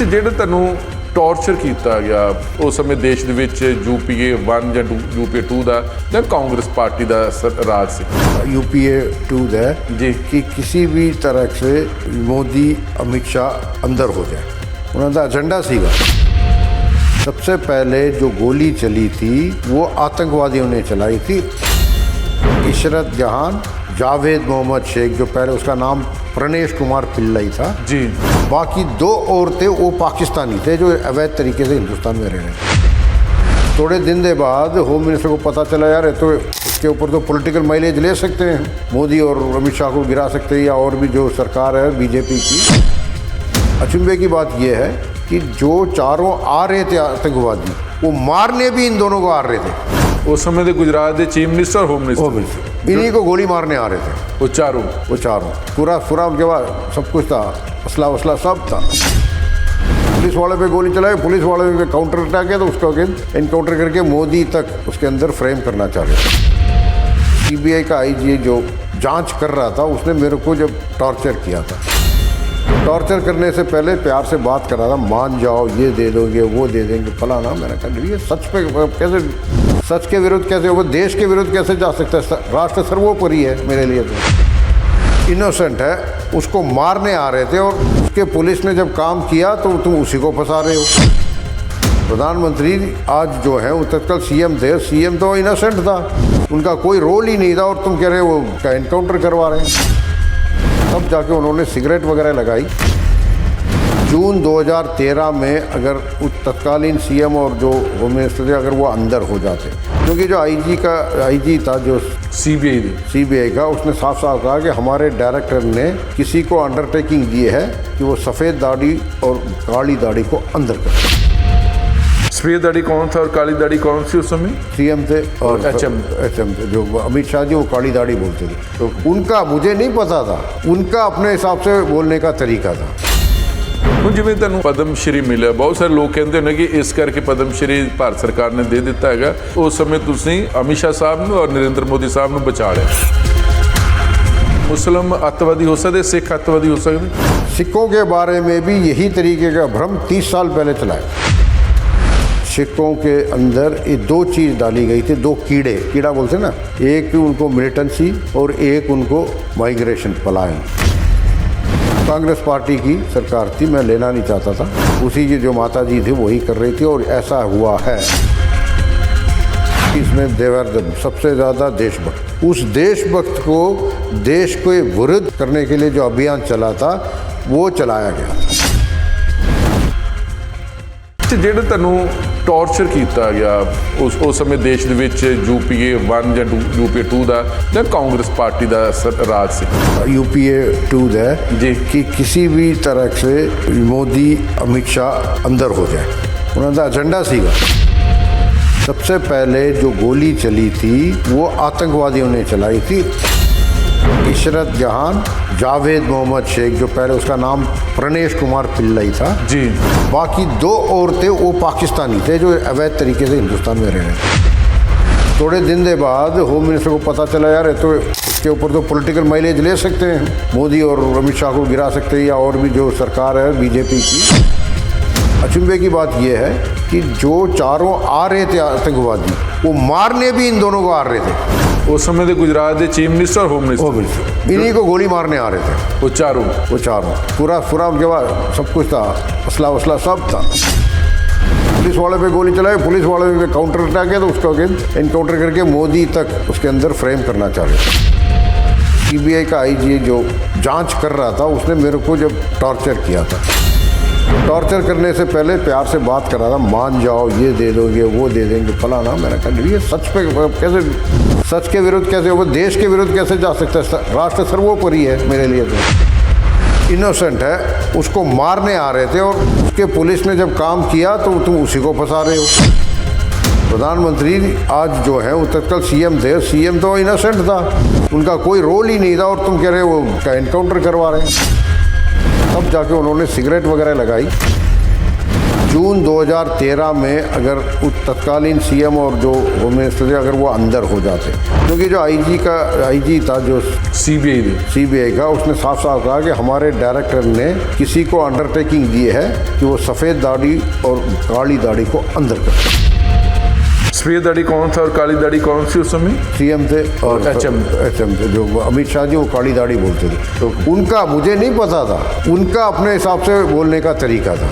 ਜਿਹੜਾ ਤੁਹਾਨੂੰ ਟੌਰਚਰ ਕੀਤਾ ਗਿਆ ਉਸ ਸਮੇਂ ਦੇਸ਼ ਦੇ ਵਿੱਚ UPA 1 ਜਾਂ UPA 2 ਦਾ ਜਾਂ ਕਾਂਗਰਸ ਪਾर्टी ਦਾ ਰਾਜ ਸੀ। UPA 2 है जी कि किसी भी तरह से मोदी अमित शाह अंदर हो जाए, उन्होंने एजेंडा सीगा। सबसे पहले जो गोली चली थी वो आतंकवादियों ने चलाई थी। इशरत जहान, जावेद मोहम्मद शेख, जो पहले उसका नाम प्रणेश कुमार पिल्लई था जी, बाकी दो और थे वो पाकिस्तानी थे जो अवैध तरीके से हिंदुस्तान में रह रहे थे। थोड़े दिन के बाद होम मिनिस्टर को पता चला यार तो इसके ऊपर तो पॉलिटिकल माइलेज ले सकते हैं, मोदी और अमित शाह को गिरा सकते हैं, या और भी जो सरकार है बीजेपी की। अचंभे की बात यह है कि जो चारों आ रहे थे आतंकवादी वो मारने भी इन दोनों को आ रहे थे। उस समय के गुजरात के चीफ मिनिस्टर होम मिनिस्टर इन्हीं को गोली मारने आ रहे थे वो चारों पूरा उनके पास सब कुछ था, असला वसला सब था। पुलिस वाले पे गोली चलाई, पुलिस वाले पे काउंटर अटैक किया तो उसका एनकाउंटर करके मोदी तक उसके अंदर फ्रेम करना चाह रहे थे। CBI का IG जो जांच कर रहा था उसने मेरे को जब टॉर्चर किया था, टॉर्चर करने से पहले प्यार से बात कर रहा था, मान जाओ ये दे दोगे वो दे देंगे फलाना। मैंने कहा ये सच पे कैसे, सच के विरुद्ध कैसे, वो देश के विरुद्ध कैसे जा सकता है? राष्ट्र सर्वोपरि है मेरे लिए। तो इनोसेंट है, उसको मारने आ रहे थे और उसके पुलिस ने जब काम किया तो तुम उसी को फंसा रहे हो। प्रधानमंत्री आज जो है वो तत्काल CM थे, CM तो इनोसेंट था, उनका कोई रोल ही नहीं था और तुम कह रहे हो वो एनकाउंटर करवा रहे हैं। तब जाके उन्होंने सिगरेट वगैरह लगाई। जून 2013 में अगर तत्कालीन CM और जो होम मिनिस्टर थे अगर वो अंदर हो जाते, क्योंकि जो IG था जो CBI का, उसने साफ साफ कहा कि हमारे डायरेक्टर ने किसी को अंडरटेकिंग दी है कि वो सफ़ेद दाढ़ी और काली दाढ़ी को अंदर करे। सफेद दाढ़ी कौन था और काली दाढ़ी कौन सी उस समय? CM थे और HM थे। जो अमित शाह जी वो काली दाढ़ी बोलते थे, तो उनका मुझे नहीं पता था, उनका अपने हिसाब से बोलने का तरीका था। ਹੁਣ ਜਿਵੇਂ ਤੁਹਾਨੂੰ ਪਦਮ ਸ਼੍ਰੀ ਮਿਲਿਆ, ਬਹੁਤ ਸਾਰੇ ਲੋਕ ਕਹਿੰਦੇ ਨੇ ਕਿ ਇਸ ਕਰਕੇ ਪਦਮ ਸ਼੍ਰੀ ਭਾਰਤ ਸਰਕਾਰ ਨੇ ਦੇ ਦਿੱਤਾ ਹੈਗਾ। ਉਸ ਸਮੇਂ ਤੁਸੀਂ ਅਮਿਤ ਸ਼ਾਹ ਸਾਹਿਬ ਨੂੰ ਔਰ ਨਰਿੰਦਰ ਮੋਦੀ ਸਾਹਿਬ ਨੂੰ ਬਚਾ ਲਿਆ। मुस्लिम अतवादी हो सकते, सिख अतवादी हो सकते। सिखों के बारे में भी यही तरीके का भ्रम 30 साल पहले चलाया। सिखों के अंदर ये दो चीज़ डाली गई थी, दो कीड़ा बोलते ना, एक उनको मिलिटेंसी और एक उनको माइग्रेशन, पलायन। कांग्रेस पार्टी की सरकार थी, मैं लेना नहीं चाहता था, उसी की जो माता जी थी वही कर रही थी और ऐसा हुआ है। इसमें देवरदन सबसे ज़्यादा देशभक्त, उस देशभक्त को देश को विरुद्ध करने के लिए जो अभियान चला था वो चलाया गया था। ਜਿਹੜਾ ਤੁਹਾਨੂੰ ਟੌਰਚਰ ਕੀਤਾ ਗਿਆ ਉਸ ਸਮੇਂ ਦੇਸ਼ ਦੇ ਵਿੱਚ UPA 1 ਜਾਂ UPA 2 ਦਾ ਜਾਂ ਕਾਂਗਰਸ ਪਾर्टी ਦਾ ਰਾਜ ਸੀ। UPA 2 है जी कि किसी भी तरह से मोदी अमित शाह अंदर हो जाए, उन्होंने एजेंडा सीगा। सबसे पहले जो गोली चली थी वो आतंकवादियों ने चलाई थी। इशरत जहान, जावेद मोहम्मद शेख, जो पहले उसका नाम प्रणेश कुमार पिल्लई था जी, बाकी दो और थे वो पाकिस्तानी थे जो अवैध तरीके से हिंदुस्तान में रह रहे थे। थोड़े दिन के बाद होम मिनिस्टर को पता चला यार तो इसके ऊपर तो पॉलिटिकल माइलेज ले सकते हैं, मोदी और अमित शाह को गिरा सकते हैं, या और भी जो सरकार है बीजेपी की। अचंभे की बात यह है कि जो चारों आ रहे थे आतंकवादी वो मारने भी इन दोनों को आ रहे थे। उस समय के गुजरात के चीफ मिनिस्टर होम मिनिस्टर इन्हीं को गोली मारने आ रहे थे वो चारों पूरा उनके पास सब कुछ था, असला वसला सब था। पुलिस वाले पे गोली चलाई, पुलिस वाले पे काउंटर अटैक किया तो उसका एनकाउंटर करके मोदी तक उसके अंदर फ्रेम करना चाह रहे थे। CBI का IG जो जांच कर रहा था उसने मेरे को जब टॉर्चर किया था, टॉर्चर करने से पहले प्यार से बात कर रहा था, मान जाओ ये दे दोगे वो दे देंगे फलाना। मैंने कहा ये सच पे कैसे, सच के विरुद्ध कैसे, वो देश के विरुद्ध कैसे जा सकता है? राष्ट्र सर्वोपरि है मेरे लिए। तो इनोसेंट है, उसको मारने आ रहे थे और उसके पुलिस ने जब काम किया तो तुम उसी को फंसा रहे हो। प्रधानमंत्री आज जो है वो तत्काल CM थे, CM तो इनोसेंट था, उनका कोई रोल ही नहीं था और तुम कह रहे हो वो एनकाउंटर करवा रहे हैं। तब जाके उन्होंने सिगरेट वगैरह लगाई। जून 2013 में अगर उस तत्कालीन सीएम और जो होम मिनिस्टर थे अगर वो अंदर हो जाते, क्योंकि जो आईजी था जो सीबीआई का, उसने साफ साफ कहा कि हमारे डायरेक्टर ने किसी को अंडरटेकिंग दी है कि वो सफ़ेद दाढ़ी और काली दाढ़ी को अंदर करे। सफेद दाढ़ी कौन था और काली दाढ़ी कौन सी उस समय? सीएम थे और एचएम थे। जो अमित शाह जी वो काली दाढ़ी बोलते थे, तो उनका मुझे नहीं पता था, उनका अपने हिसाब से बोलने का तरीका था।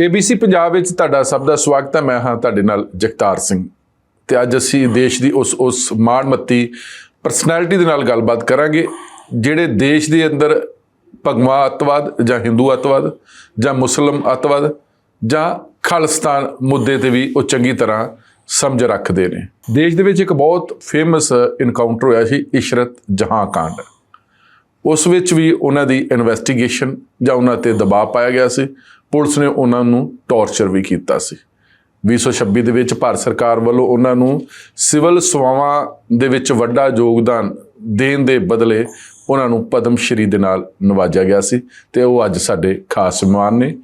ABC ਪੰਜਾਬ ਵਿੱਚ ਤੁਹਾਡਾ ਸਭ ਦਾ ਸਵਾਗਤ ਹੈ। ਮੈਂ ਹਾਂ ਤੁਹਾਡੇ ਨਾਲ ਜਗਤਾਰ ਸਿੰਘ ਤੇ ਅੱਜ ਅਸੀਂ ਦੇਸ਼ ਦੀ ਉਸ ਮਾਣਮੱਤੀ ਪਰਸਨੈਲਿਟੀ ਦੇ ਨਾਲ ਗੱਲਬਾਤ ਕਰਾਂਗੇ ਜਿਹੜੇ ਦੇਸ਼ ਦੇ ਅੰਦਰ ਭਗਵਾ ਅੱਤਵਾਦ ਜਾਂ ਹਿੰਦੂ ਅੱਤਵਾਦ ਜਾਂ ਮੁਸਲਿਮ ਅੱਤਵਾਦ ਜਾਂ ਖਾਲਿਸਤਾਨ ਮੁੱਦੇ ਤੇ ਵੀ ਉਹ ਚੰਗੀ ਤਰ੍ਹਾਂ ਸਮਝ ਰੱਖਦੇ ਨੇ। ਦੇਸ਼ ਦੇ ਵਿੱਚ ਇੱਕ ਬਹੁਤ ਫੇਮਸ ਇਨਕਾਊਂਟਰ ਹੋਇਆ ਸੀ ਇਸ਼ਰਤ ਜਹਾਂ ਕਾਂਡ। ਉਸ ਵਿੱਚ ਵੀ ਉਹਨਾਂ ਦੀ ਇਨਵੈਸਟੀਗੇਸ਼ਨ ਜਾਂ ਉਹਨਾਂ ਤੇ ਦਬਾਅ ਪਾਇਆ ਗਿਆ ਸੀ। ਪੁਲਿਸ ਨੇ ਉਹਨਾਂ ਨੂੰ ਟੌਰਚਰ ਵੀ ਕੀਤਾ ਸੀ। 2026 ਦੇ ਵਿੱਚ ਭਾਰਤ ਸਰਕਾਰ ਵੱਲੋਂ ਉਹਨਾਂ ਨੂੰ ਸਿਵਲ ਸੇਵਾਵਾਂ ਦੇ ਵਿੱਚ ਵੱਡਾ ਯੋਗਦਾਨ ਦੇਣ ਦੇ ਬਦਲੇ ਉਹਨਾਂ ਨੂੰ ਪਦਮ ਸ਼੍ਰੀ ਦੇ ਨਾਲ ਨਵਾਜਿਆ ਗਿਆ ਸੀ ਤੇ ਉਹ ਅੱਜ ਸਾਡੇ ਖਾਸ ਮਹਿਮਾਨ ਨੇ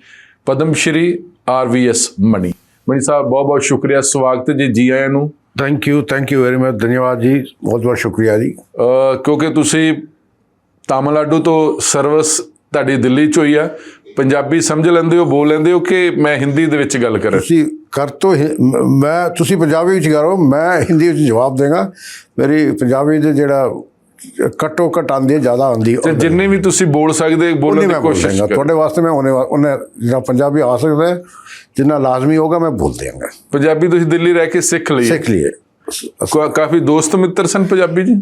ਪਦਮ ਸ਼੍ਰੀ RVS ਮਣੀ ਸਾਹਿਬ। ਬਹੁਤ ਬਹੁਤ ਸ਼ੁਕਰੀਆ, ਸਵਾਗਤ ਜੀ ਆਇਆਂ ਨੂੰ। थैंक यू वेरी मच, धन्यवाद जी, बहुत बहुत शुक्रिया जी। ਕਿਉਂਕਿ ਤੁਸੀਂ ਤਾਮਿਲਨਾਡੂ ਤੋਂ ਸਰਵਿਸ ਤੁਹਾਡੀ ਦਿੱਲੀ 'ਚ ਹੋਈ ਆ, ਪੰਜਾਬੀ ਸਮਝ ਲੈਂਦੇ ਹੋ, ਬੋਲ ਲੈਂਦੇ ਹੋ ਕਿ ਮੈਂ ਹਿੰਦੀ ਦੇ ਵਿੱਚ ਗੱਲ ਕਰਾਂ? ਤੁਸੀਂ ਪੰਜਾਬੀ ਵਿੱਚ ਕਰੋ, ਮੈਂ ਹਿੰਦੀ ਵਿੱਚ ਜਵਾਬ ਦੇਵਾਂਗਾ। ਮੇਰੀ ਪੰਜਾਬੀ ਦੇ ਜਿਹੜਾ ਘੱਟੋ ਘੱਟ ਆਉਂਦੀ ਹੈ, ਜ਼ਿਆਦਾ ਆਉਂਦੀ ਤੇ ਜਿੰਨੇ ਵੀ ਤੁਸੀਂ ਬੋਲ ਸਕਦੇ ਬੋਲਣ ਦੀ ਕੋਸ਼ਿਸ਼ ਕਰੋ। ਤੁਹਾਡੇ ਵਾਸਤੇ ਮੈਂ ਉਹਨੇ ਜਿਹੜਾ ਪੰਜਾਬੀ ਆ ਸਕਦਾ ਹੈ, ਜਿੰਨਾ ਲਾਜ਼ਮੀ ਹੋਗਾ ਮੈਂ ਬੋਲ ਦਿਆਂਗਾ। ਪੰਜਾਬੀ ਤੁਸੀਂ ਦਿੱਲੀ ਰਹਿ ਕੇ ਸਿੱਖ ਲਈ? ਕਾਫੀ ਦੋਸਤ ਮਿੱਤਰ ਸਨ ਪੰਜਾਬੀ ਜੀ?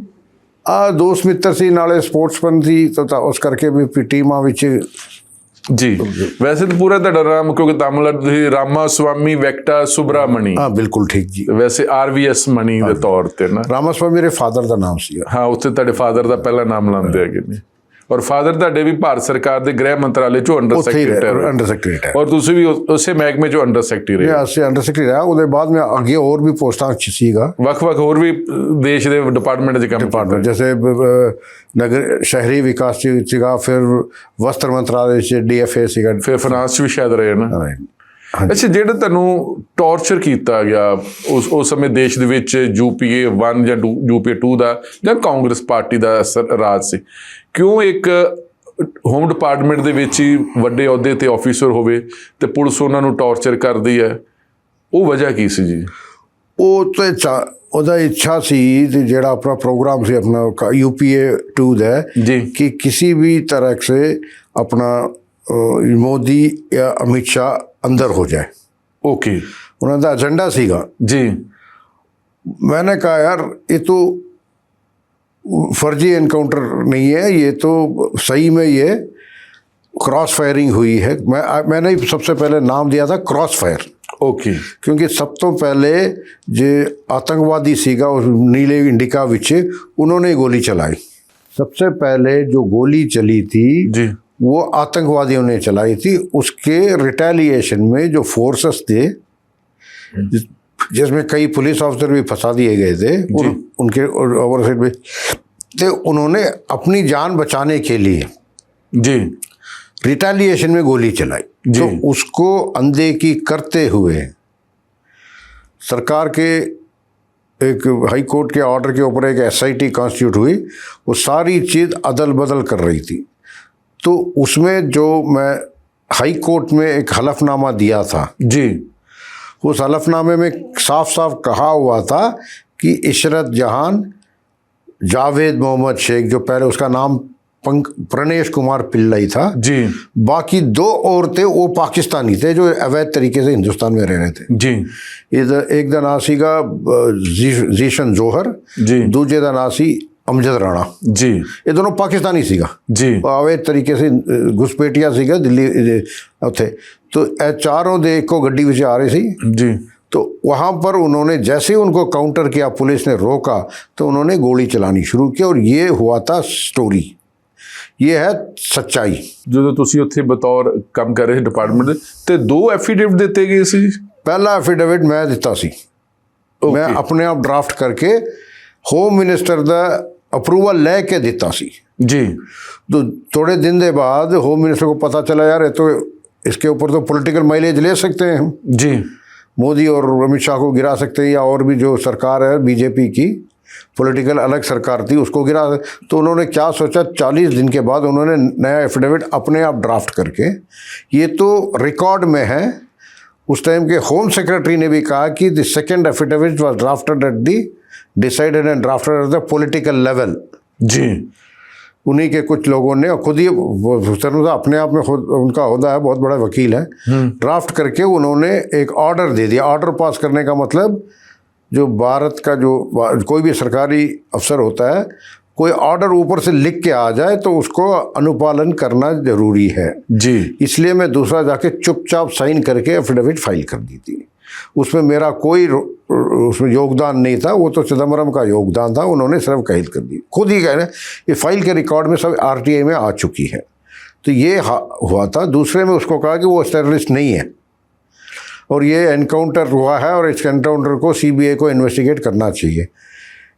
ਦੋਸਤ ਮਿੱਤਰ ਸੀ, ਨਾਲੇ ਸਪੋਰਟਸਮੈਨ ਸੀ, ਤਾਂ ਉਸ ਕਰਕੇ ਵੀ ਟੀਮਾਂ ਵਿੱਚ ਜੀ। ਵੈਸੇ ਤਾਂ ਪੂਰਾ ਤੁਹਾਡਾ ਨਾਮ, ਕਿਉਂਕਿ ਤਾਮਿਲਨਾਡੂ ਤੁਸੀਂ ਰਾਮਾ ਸਵਾਮੀ ਵੈਂਕਟਾ ਸੁਬਰਾਮਣੀ। ਹਾਂ ਬਿਲਕੁਲ ਠੀਕ ਜੀ। ਵੈਸੇ RVS ਮਣੀ ਦੇ ਤੌਰ ਤੇ ਨਾ ਰਾਮਾ ਸਵਾਮੀ ਮੇਰੇ ਫਾਦਰ ਦਾ ਨਾਮ ਸੀ। ਹਾਂ, ਉੱਥੇ ਤੁਹਾਡੇ ਫਾਦਰ ਦਾ ਪਹਿਲਾ ਨਾਮ ਲਾਉਂਦੇ ਹੈਗੇ ਨੇ। ਔਰ ਫਾਦਰ ਤੁਹਾਡੇ ਵੀ ਭਾਰਤ ਸਰਕਾਰ ਦੇ ਗ੍ਰਹਿ ਮੰਤਰਾਲੇ ਚੋਂ ਅੰਡਰ ਸੈਕਟਰੀ, ਔਰ ਤੁਸੀਂ ਵੀ ਉਸੇ ਮਹਿਕਮੇ ਚੋਂ ਅੰਡਰ ਸੈਕਟਰੀ ਰਹੇ? ਅੰਡਰ ਸੈਕਟਰੀ ਰਿਹਾ। ਉਹਦੇ ਬਾਅਦ ਮੈਂ ਅੱਗੇ ਹੋਰ ਵੀ ਪੋਸਟਾਂ 'ਚ ਸੀਗਾ, ਵੱਖ-ਵੱਖ ਹੋਰ ਵੀ ਦੇਸ਼ ਦੇ ਡਿਪਾਰਟਮੈਂਟ 'ਚ ਕੰਮ ਜੈਸੇ ਨਗਰ ਸ਼ਹਿਰੀ ਵਿਕਾਸ 'ਚ ਸੀਗਾ, ਫਿਰ ਵਸਤਰ ਮੰਤਰਾਲੇ 'ਚ DFA ਸੀਗਾ, ਫਿਰ ਫਾਈਨਾਂਸ 'ਚ ਵੀ ਸ਼ਾਇਦ ਰਹੇ ਨਾ। ਅੱਛਾ, ਜਿਹੜਾ ਤੁਹਾਨੂੰ ਟੌਰਚਰ ਕੀਤਾ ਗਿਆ ਉਸ ਸਮੇਂ ਦੇਸ਼ ਦੇ ਵਿੱਚ UPA 1 ਜਾਂ UPA 2 ਦਾ ਜਾਂ ਕਾਂਗਰਸ ਪਾਰਟੀ ਦਾ ਰਾਜ ਸੀ, ਕਿਉਂ ਇੱਕ ਹੋਮ ਡਿਪਾਰਟਮੈਂਟ ਦੇ ਵਿੱਚ ਹੀ ਵੱਡੇ ਅਹੁਦੇ ਤੇ ਆਫੀਸਰ ਹੋਵੇ ਤੇ ਪੁਲਿਸ ਉਹਨਾਂ ਨੂੰ ਟੌਰਚਰ ਕਰਦੀ ਹੈ? ਉਹ ਵਜ੍ਹਾ ਕੀ ਸੀ ਜੀ? ਉਹ ਤਾਂ ਉਹਦਾ ਇੱਛਾ ਸੀ ਤੇ ਜਿਹੜਾ ਆਪਣਾ ਪ੍ਰੋਗਰਾਮ ਸੀ ਆਪਣਾ UPA 2 ਦਾ ਜੀ, ਕਿ ਕਿਸੇ ਵੀ ਤਰ੍ਹਾਂ ਸੇ ਆਪਣਾ मोदी या अमित शाह अंदर हो जाए। ओके, उन्होंने एजेंडा सीगा जी। मैंने कहा यार ये तो फर्जी एनकाउंटर नहीं है, ये तो सही में ये क्रॉस फायरिंग हुई है। मैंने सबसे पहले नाम दिया था क्रॉस फायर। ओके, क्योंकि सब तो पहले जो आतंकवादी सीगा उस नीले इंडिका विच उन्होंने गोली चलाई। सबसे पहले जो गोली चली थी जी, वो आतंकवादियों ने चलाई थी। उसके रिटेलिएशन में जो फोर्सेस थे, जिसमें कई पुलिस ऑफिसर भी फंसा दिए गए थे उनके ओवरसेट में, तो उन्होंने अपनी जान बचाने के लिए जी रिटेलिएशन में गोली चलाई। तो उसको अनदेखी करते हुए सरकार के एक हाई कोर्ट के ऑर्डर के ऊपर एक SIT कॉन्स्टिट्यूट हुई, वो सारी चीज़ अदल बदल कर रही थी। तो उसमें जो मैं हाई कोर्ट में एक हलफनामा दिया था जी, उस हलफनामे में साफ साफ कहा हुआ था कि इशरत जहान, जावेद मोहम्मद शेख, जो पहले उसका नाम प्रणेश कुमार पिल्लई था जी, बाकी 2 औरतें वो पाकिस्तानी थे जो अवैध तरीके से हिंदुस्तान में रह रहे थे जी। एक दा नाम सीगा जीशन जोहर जी, दूजे दा नाम सी अमजद राणा जी। ये दोनों पाकिस्तानी सीगा जी, अवैध तरीके से घुसपैठिया सीगा दिल्ली उत्थे। तो चारों दे एको गड्डी विच आ रहे सी जी। तो वहाँ पर उन्होंने जैसे ही उनको काउंटर किया, पुलिस ने रोका तो उन्होंने गोली चलानी शुरू की, और ये हुआ था स्टोरी, ये है सच्चाई। जो तुसी उत्थे बतौर काम कर रहे डिपार्टमेंट ते 2 एफिडेविट दिते गए सी? पहला एफिडेविट मैं दिता सी, मैं अपने आप ड्राफ्ट करके होम मिनिस्टर दा अप्रूवल लैके दिता सी जी। तो थोड़े दिन के बाद होम मिनिस्टर को पता चला यार ये तो इसके ऊपर तो पॉलिटिकल माइलेज ले सकते हैं हम, जी, मोदी और अमित शाह को गिरा सकते हैं, या और भी जो सरकार है बीजेपी की पॉलिटिकल अलग सरकार थी उसको गिरा। तो उन्होंने क्या सोचा, 40 दिन के बाद उन्होंने नया एफिडेविट अपने आप ड्राफ्ट करके, ये तो रिकॉर्ड में है, उस टाइम के होम सेक्रेटरी ने भी कहा कि the second affidavit was drafted at the decided and drafted at the political level. जी, उन्हीं के कुछ लोगों ने, और खुद ही अपने आप में खुद उनका ओहदा है, बहुत बड़ा वकील है, ड्राफ्ट करके उन्होंने एक ऑर्डर दे दिया। ऑर्डर पास करने का मतलब, जो भारत का जो कोई भी सरकारी अफसर होता है, कोई ऑर्डर ऊपर से लिख के आ जाए तो उसको अनुपालन करना जरूरी है। जी, इसलिए मैं दूसरा जाके चुपचाप साइन करके एफिडेविट फाइल कर दी थी। उसमें मेरा कोई उसमें योगदान नहीं था, वो तो चिदम्बरम का योगदान था, उन्होंने सिर्फ कैद कर दी। खुद ही कह रहे हैं ये फाइल के रिकॉर्ड में सब आरटीआई में आ चुकी है। तो ये हुआ था। दूसरे में उसको कहा कि वो टेररिस्ट नहीं है और ये एनकाउंटर हुआ है और इस एनकाउंटर को सीबीआई को इन्वेस्टिगेट करना चाहिए।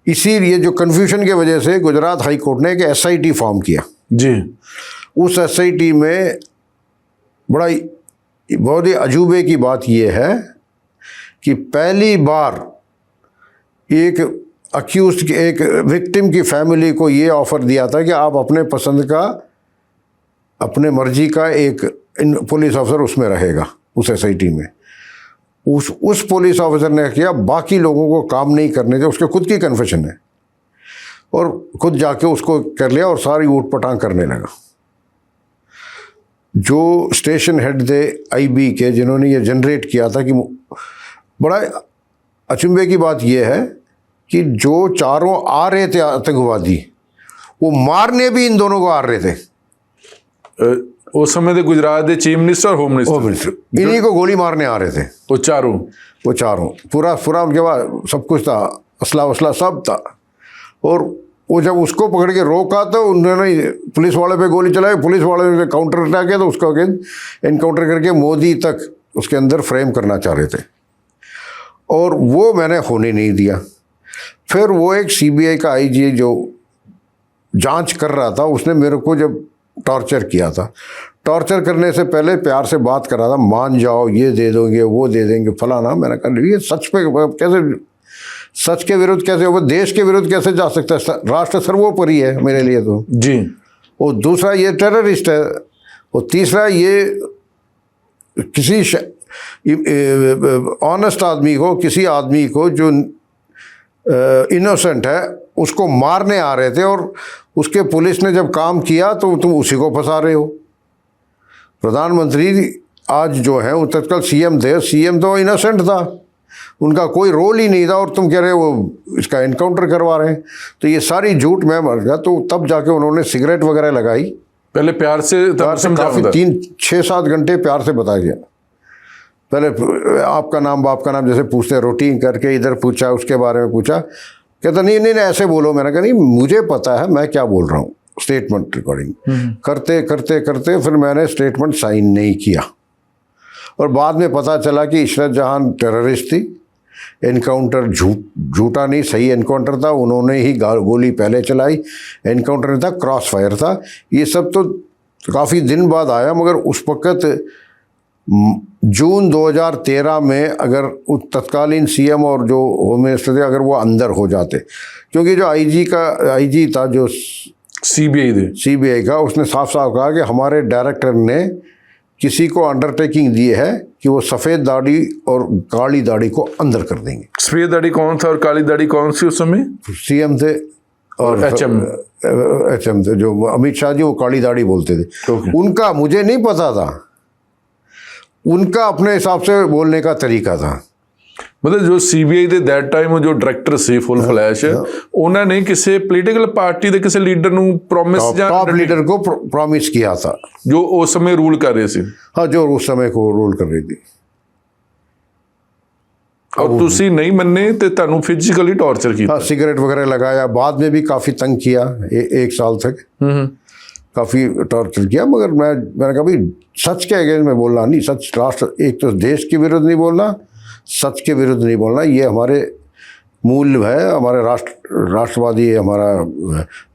इसीलिए जो कन्फ्यूजन की वजह से गुजरात हाई कोर्ट ने एक एसआईटी फॉर्म किया। जी, उस एसआईटी में बहुत ही अजूबे की बात यह है कि पहली बार एक अक्यूज की, एक विक्टिम की फैमिली को ये ऑफ़र दिया था कि आप अपने पसंद का, अपने मर्जी का एक पुलिस ऑफिसर उसमें रहेगा, उस एसआईटी में। उस पुलिस ऑफिसर ने किया, बाकी लोगों को काम नहीं करने दिया, उसके खुद की कन्फेशन है, और खुद जाके उसको कर लिया और सारी ऊट पटांग करने लगा। जो स्टेशन हेड थे आईबी के, जिन्होंने ये जनरेट किया था, कि बड़ा अचंभे की बात यह है कि जो चारों आ रहे थे आतंकवादी, वो मारने भी इन दोनों को आ रहे थे। उस समय दे गुजरात के चीफ मिनिस्टर, होम मिनिस्टर, इन्हीं को गोली मारने आ रहे थे। वो चारों पूरा उनके पास सब कुछ था, असला वसला सब था। और वो जब उसको पकड़ के रोका तो उन्होंने पुलिस वाले पे गोली चलाई, पुलिस वाले ने काउंटर अटैक किया, तो उसको एनकाउंटर करके मोदी तक उसके अंदर फ्रेम करना चाह रहे थे, और वो मैंने होने नहीं दिया। फिर वो एक सीबीआई का आईजी जो जांच कर रहा था, उसने मेरे को जब टॉर्चर किया था, टॉर्चर करने से पहले प्यार से बात कर रहा था, मान जाओ, ये दे दोगे, वो दे देंगे, फलाना। मैंने कहा ये सच पे कैसे, सच के विरुद्ध कैसे हो, देश के विरुद्ध कैसे जा सकता है, राष्ट्र सर्वोपरि है मेरे लिए तो। जी, और दूसरा ये टेररिस्ट है, और तीसरा ये किसी ऑनेस्ट आदमी को, किसी आदमी को जो इनोसेंट है, उसको मारने आ रहे थे, और उसके पुलिस ने जब काम किया तो तुम उसी को फंसा रहे हो। प्रधानमंत्री आज जो है, वो तत्काल सीएम थे, सीएम तो इनोसेंट था, उनका कोई रोल ही नहीं था, और तुम कह रहे हो वो इसका एनकाउंटर करवा रहे हैं। तो ये सारी झूठ मैं मर गया। तो तब जाके उन्होंने सिगरेट वगैरह लगाई, पहले प्यार से काफ़ी 3-6-7 घंटे प्यार से बताया गया। पहले आपका नाम, बाप का नाम जैसे पूछते हैं, रूटीन करके इधर पूछा, उसके बारे में पूछा, कहता नहीं ऐसे बोलो। मैंने कहा नहीं, मुझे पता है मैं क्या बोल रहा हूँ। स्टेटमेंट रिकॉर्डिंग करते करते करते फिर मैंने स्टेटमेंट साइन नहीं किया, और बाद में पता चला कि इशरत जहां टेररिस्ट थी, एनकाउंटर झूठा नहीं, सही एनकाउंटर था, उन्होंने ही गोली पहले चलाई, एनकाउंटर नहीं था, क्रॉस फायर था। ये सब तो काफ़ी दिन बाद आया, मगर उस वक़्त जून 2013 में अगर तत्कालीन सीएम और जो होम मिनिस्टर थे, अगर वो अंदर हो जाते, क्योंकि जो आईजी था, जो सीबीआई का, उसने साफ साफ कहा कि हमारे डायरेक्टर ने किसी को अंडरटेकिंग दी है कि वो सफ़ेद दाढ़ी और काली दाढ़ी को अंदर कर देंगे। सफ़ेद दाढ़ी कौन था और काली दाढ़ी कौन सी उस समय? सीएम थे और एचएम थे, जो अमित शाह जी, वो काली दाढ़ी बोलते थे। उनका मुझे नहीं पता था, उनका अपने हिसाब से बोलने का तरीका था। मतलब जो सीबीआई ਦੇ दैट टाइम जो डायरेक्टर ਸੀ फुल फ्लैश, ਉਹਨਾਂ ने किसी पॉलिटिकल पार्टी ਦੇ किसी लीडर ਨੂੰ प्रॉमिस ਜਾਂ टॉप लीडर को प्रॉमिस किया था, जो उस समय रूल कर रहे थे। हाँ, जो उस समय को रूल कर रही थी। और तुसी नहीं मन्ने तो ਤੁਹਾਨੂੰ फिजिकली टॉर्चर किया। हाँ, सिगरेट वगैरह लगाया, बाद में भी काफ़ी तंग किया, 1 साल तक काफ़ी टॉर्चर किया। मगर मैंने कहा भाई सच के अगेंस्ट में बोलना नहीं, सच राष्ट्र, एक तो देश के विरुद्ध नहीं बोलना, सच के विरुद्ध नहीं बोलना, ये हमारे मूल है, हमारे राष्ट्रवादी हमारा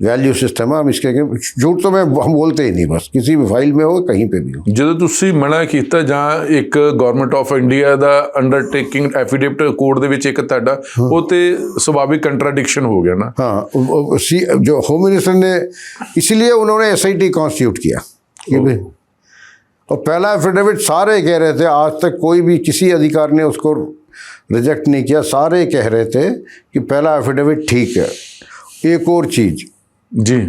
वैल्यू सिस्टम है। हम इसके झूठ तो हम बोलते ही नहीं, बस किसी भी फाइल में हो कहीं पे भी हो। ਜਦੋਂ ਤੁਸੀਂ ਮਨਾ ਕੀਤਾ ਜਾਂ ਇੱਕ government of India the undertaking affidavit court ਦੇ ਵਿੱਚ ਇੱਕ ਤੁਹਾਡਾ ਉਹ ਤੇ ਸੁਭਾਵਿਕ ਕੰਟਰਾਡਿਕਸ਼ਨ ਹੋ ਗਿਆ ना। हाँ, जो होम मिनिस्टर ने, इसीलिए उन्होंने SIT कॉन्स्टिट्यूट किया कि भाई, और पहला एफिडेविट सारे कह रहे थे, आज तक कोई भी किसी अधिकारी ने उसको रिजेक्ट नहीं किया, सारे कह रहे थे कि पहला एफिडेविट ठीक है। एक और चीज़ जी,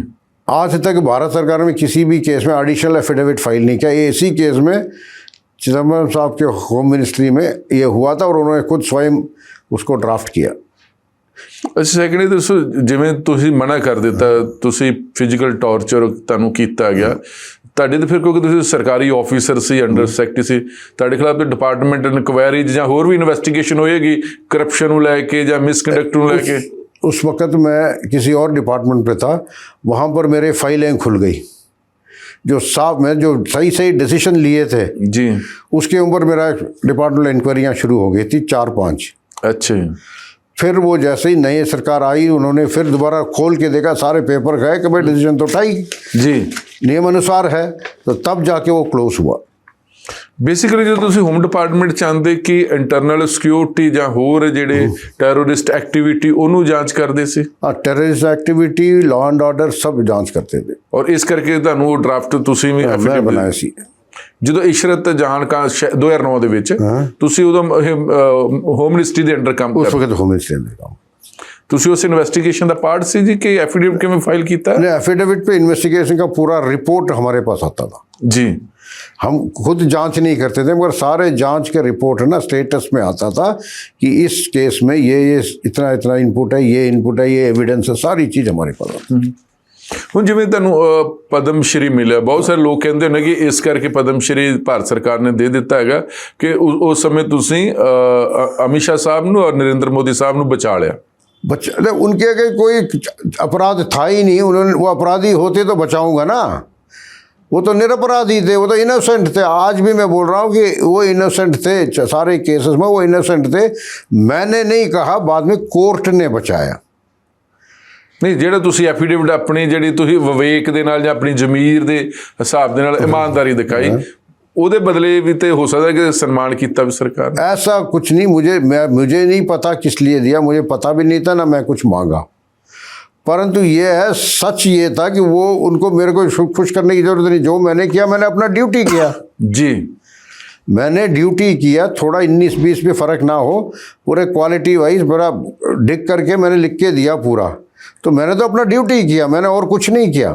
आज तक भारत सरकार में किसी भी केस में एडिशनल एफिडेविट फाइल नहीं किया। इसी केस में चिदम्बरम साहब के होम मिनिस्ट्री में ये हुआ था और उन्होंने खुद स्वयं उसको ड्राफ्ट किया। ਸੈਕੰਡਲੀ ਦੱਸੋ, ਜਿਵੇਂ ਤੁਸੀਂ ਮਨਾ ਕਰ ਦਿੱਤਾ, ਤੁਸੀਂ ਫਿਜ਼ੀਕਲ ਟੌਰਚਰ ਤੁਹਾਨੂੰ ਕੀਤਾ ਗਿਆ ਤੁਹਾਡੇ ਤੇ, ਫਿਰ ਕਿਉਂਕਿ ਤੁਸੀਂ ਸਰਕਾਰੀ ਆਫੀਸਰ ਸੀ, ਅੰਡਰ ਸੈਕਟਰੀ ਸੀ, ਤੁਹਾਡੇ ਖਿਲਾਫ ਤੇ ਡਿਪਾਰਟਮੈਂਟ ਇਨਕੁਆਇਰੀ ਜਾਂ ਹੋਰ ਵੀ ਇਨਵੈਸਟੀਗੇਸ਼ਨ ਹੋਏਗੀ ਕਰਪਸ਼ਨ ਨੂੰ ਲੈ ਕੇ ਜਾਂ ਮਿਸਕੰਡਕਟ ਨੂੰ ਲੈ ਕੇ। उस वक़्त मैं किसी और डिपार्टमेंट पे था, वहाँ पर मेरे फाइलें खुल गई। जो साहब मैं जो सही डिसीजन लिए थे जी, उसके ऊपर मेरा डिपार्टमेंट इंक्वायरियाँ शुरू हो गई थी 4-5। अच्छा, फिर वो जैसे ही नई सरकार आई, उन्होंने फिर दोबारा खोल के देखा, सारे पेपर गए कि भाई डिसीजन तो उठाई जी, नियम अनुसार है, तो तब जाके वो क्लोज हुआ। ਬੇਸਿਕਲੀ ਜਦੋਂ ਤੁਸੀਂ ਹੋਮ ਡਿਪਾਰਟਮੈਂਟ ਚਾਹੁੰਦੇ ਕਿ ਇੰਟਰਨਲ ਸਿਕਿਉਰਿਟੀ ਜਾਂ ਹੋਰ ਜਿਹੜੇ ਟੈਰਰਿਸਟ ਐਕਟੀਵਿਟੀ ਉਹਨੂੰ ਜਾਂਚ ਕਰਦੇ ਸੀ। हाँ, terrorist activity, law and order सब जांच करते थे। ਔਰ ਇਸ ਕਰਕੇ ਤੁਹਾਨੂੰ ਉਹ ਡਰਾਫਟ ਤੁਸੀਂ ਵੀ मैं बनाया सी। ਜਦੋਂ ਇਸ਼ਰਤ ਜਹਾਨ ਖਾਨ 2009 ਦੇ ਵਿੱਚ ਤੁਸੀਂ ਉਦੋਂ ਹੋਮ ਮਿਨਿਸਟਰੀ ਦੇ ਅੰਡਰ ਕੰਮ उस ਕਰਦੇ, वक्त होम मिनिस्ट्री में काम। ਤੁਸੀਂ ਉਸ ਇਨਵੈਸਟੀਗੇਸ਼ਨ ਦਾ ਪਾर्ट ਸੀ ਜੀ ਕਿ ਐਫੀਡੇਵਿਟ ਕਿਵੇਂ ਫਾइल ਕੀਤਾ? नहीं, एफिडेविट पे इन्वेस्टिगेशन का पूरा रिपोर्ट हमारे पास आता था। जी, हम खुद जांच नहीं करते थे, मगर सारे जांच के रिपोर्ट है ना स्टेटस में आता था कि इस केस में ये इतना इनपुट है, ये इनपुट है, ये एविडेंस है, सारी चीज़ हमारे पास आती थी। ਹੁਣ ਜਿਵੇਂ ਤੁਹਾਨੂੰ ਪਦਮ ਸ਼੍ਰੀ ਮਿਲਿਆ, ਬਹੁਤ ਸਾਰੇ ਲੋਕ ਕਹਿੰਦੇ ਨੇ ਕਿ ਇਸ ਕਰਕੇ ਪਦਮ ਸ਼੍ਰੀ ਭਾਰਤ ਸਰਕਾਰ ਨੇ ਦੇ ਦਿੱਤਾ ਹੈਗਾ ਕਿ ਉਸ ਸਮੇਂ ਤੁਸੀਂ ਅਮਿਤ ਸ਼ਾਹ ਸਾਹਿਬ ਨੂੰ ਔਰ ਨਰਿੰਦਰ ਮੋਦੀ ਸਾਹਿਬ ਨੂੰ ਬਚਾ ਲਿਆ। बच्चे उनके अगर कोई अपराध था ही नहीं, उन्होंने वो अपराधी होते तो बचाऊंगा ना, वो तो निरपराधी थे, वो तो इनोसेंट थे। आज भी मैं बोल रहा हूँ कि वो इनोसेंट थे, सारे केसेस में वो इनोसेंट थे। मैंने नहीं कहा, बाद में कोर्ट ने बचाया। ਨਹੀਂ, ਜਿਹੜਾ ਤੁਸੀਂ ਐਫੀਡੇਵਿਟ ਆਪਣੀ ਜਿਹੜੀ ਤੁਸੀਂ ਵਿਵੇਕ ਦੇ ਨਾਲ ਜਾਂ ਆਪਣੀ ਜ਼ਮੀਰ ਦੇ ਹਿਸਾਬ ਦੇ ਨਾਲ ਇਮਾਨਦਾਰੀ ਦਿਖਾਈ, ਉਹਦੇ ਬਦਲੇ ਵੀ ਤੇ ਹੋ ਸਕਦਾ ਕਿ ਸਨਮਾਨ ਕੀਤਾ ਵੀ ਸਰਕਾਰ ਨੇ। ऐसा कुछ नहीं, मुझे नहीं पता किस लिए दिया, मुझे पता भी नहीं था, ना मैं कुछ मांगा। परंतु ये है, सच ये था कि वो उनको मेरे को खुश करने की जरूरत नहीं। जो मैंने किया, मैंने अपना ड्यूटी किया। जी, मैंने ड्यूटी किया, थोड़ा 19-20 में फ़र्क ना हो, पूरे क्वालिटी वाइज बड़ा डिक करके मैंने लिख के दिया पूरा। तो मैंने तो अपना ड्यूटी किया, मैंने और कुछ नहीं किया।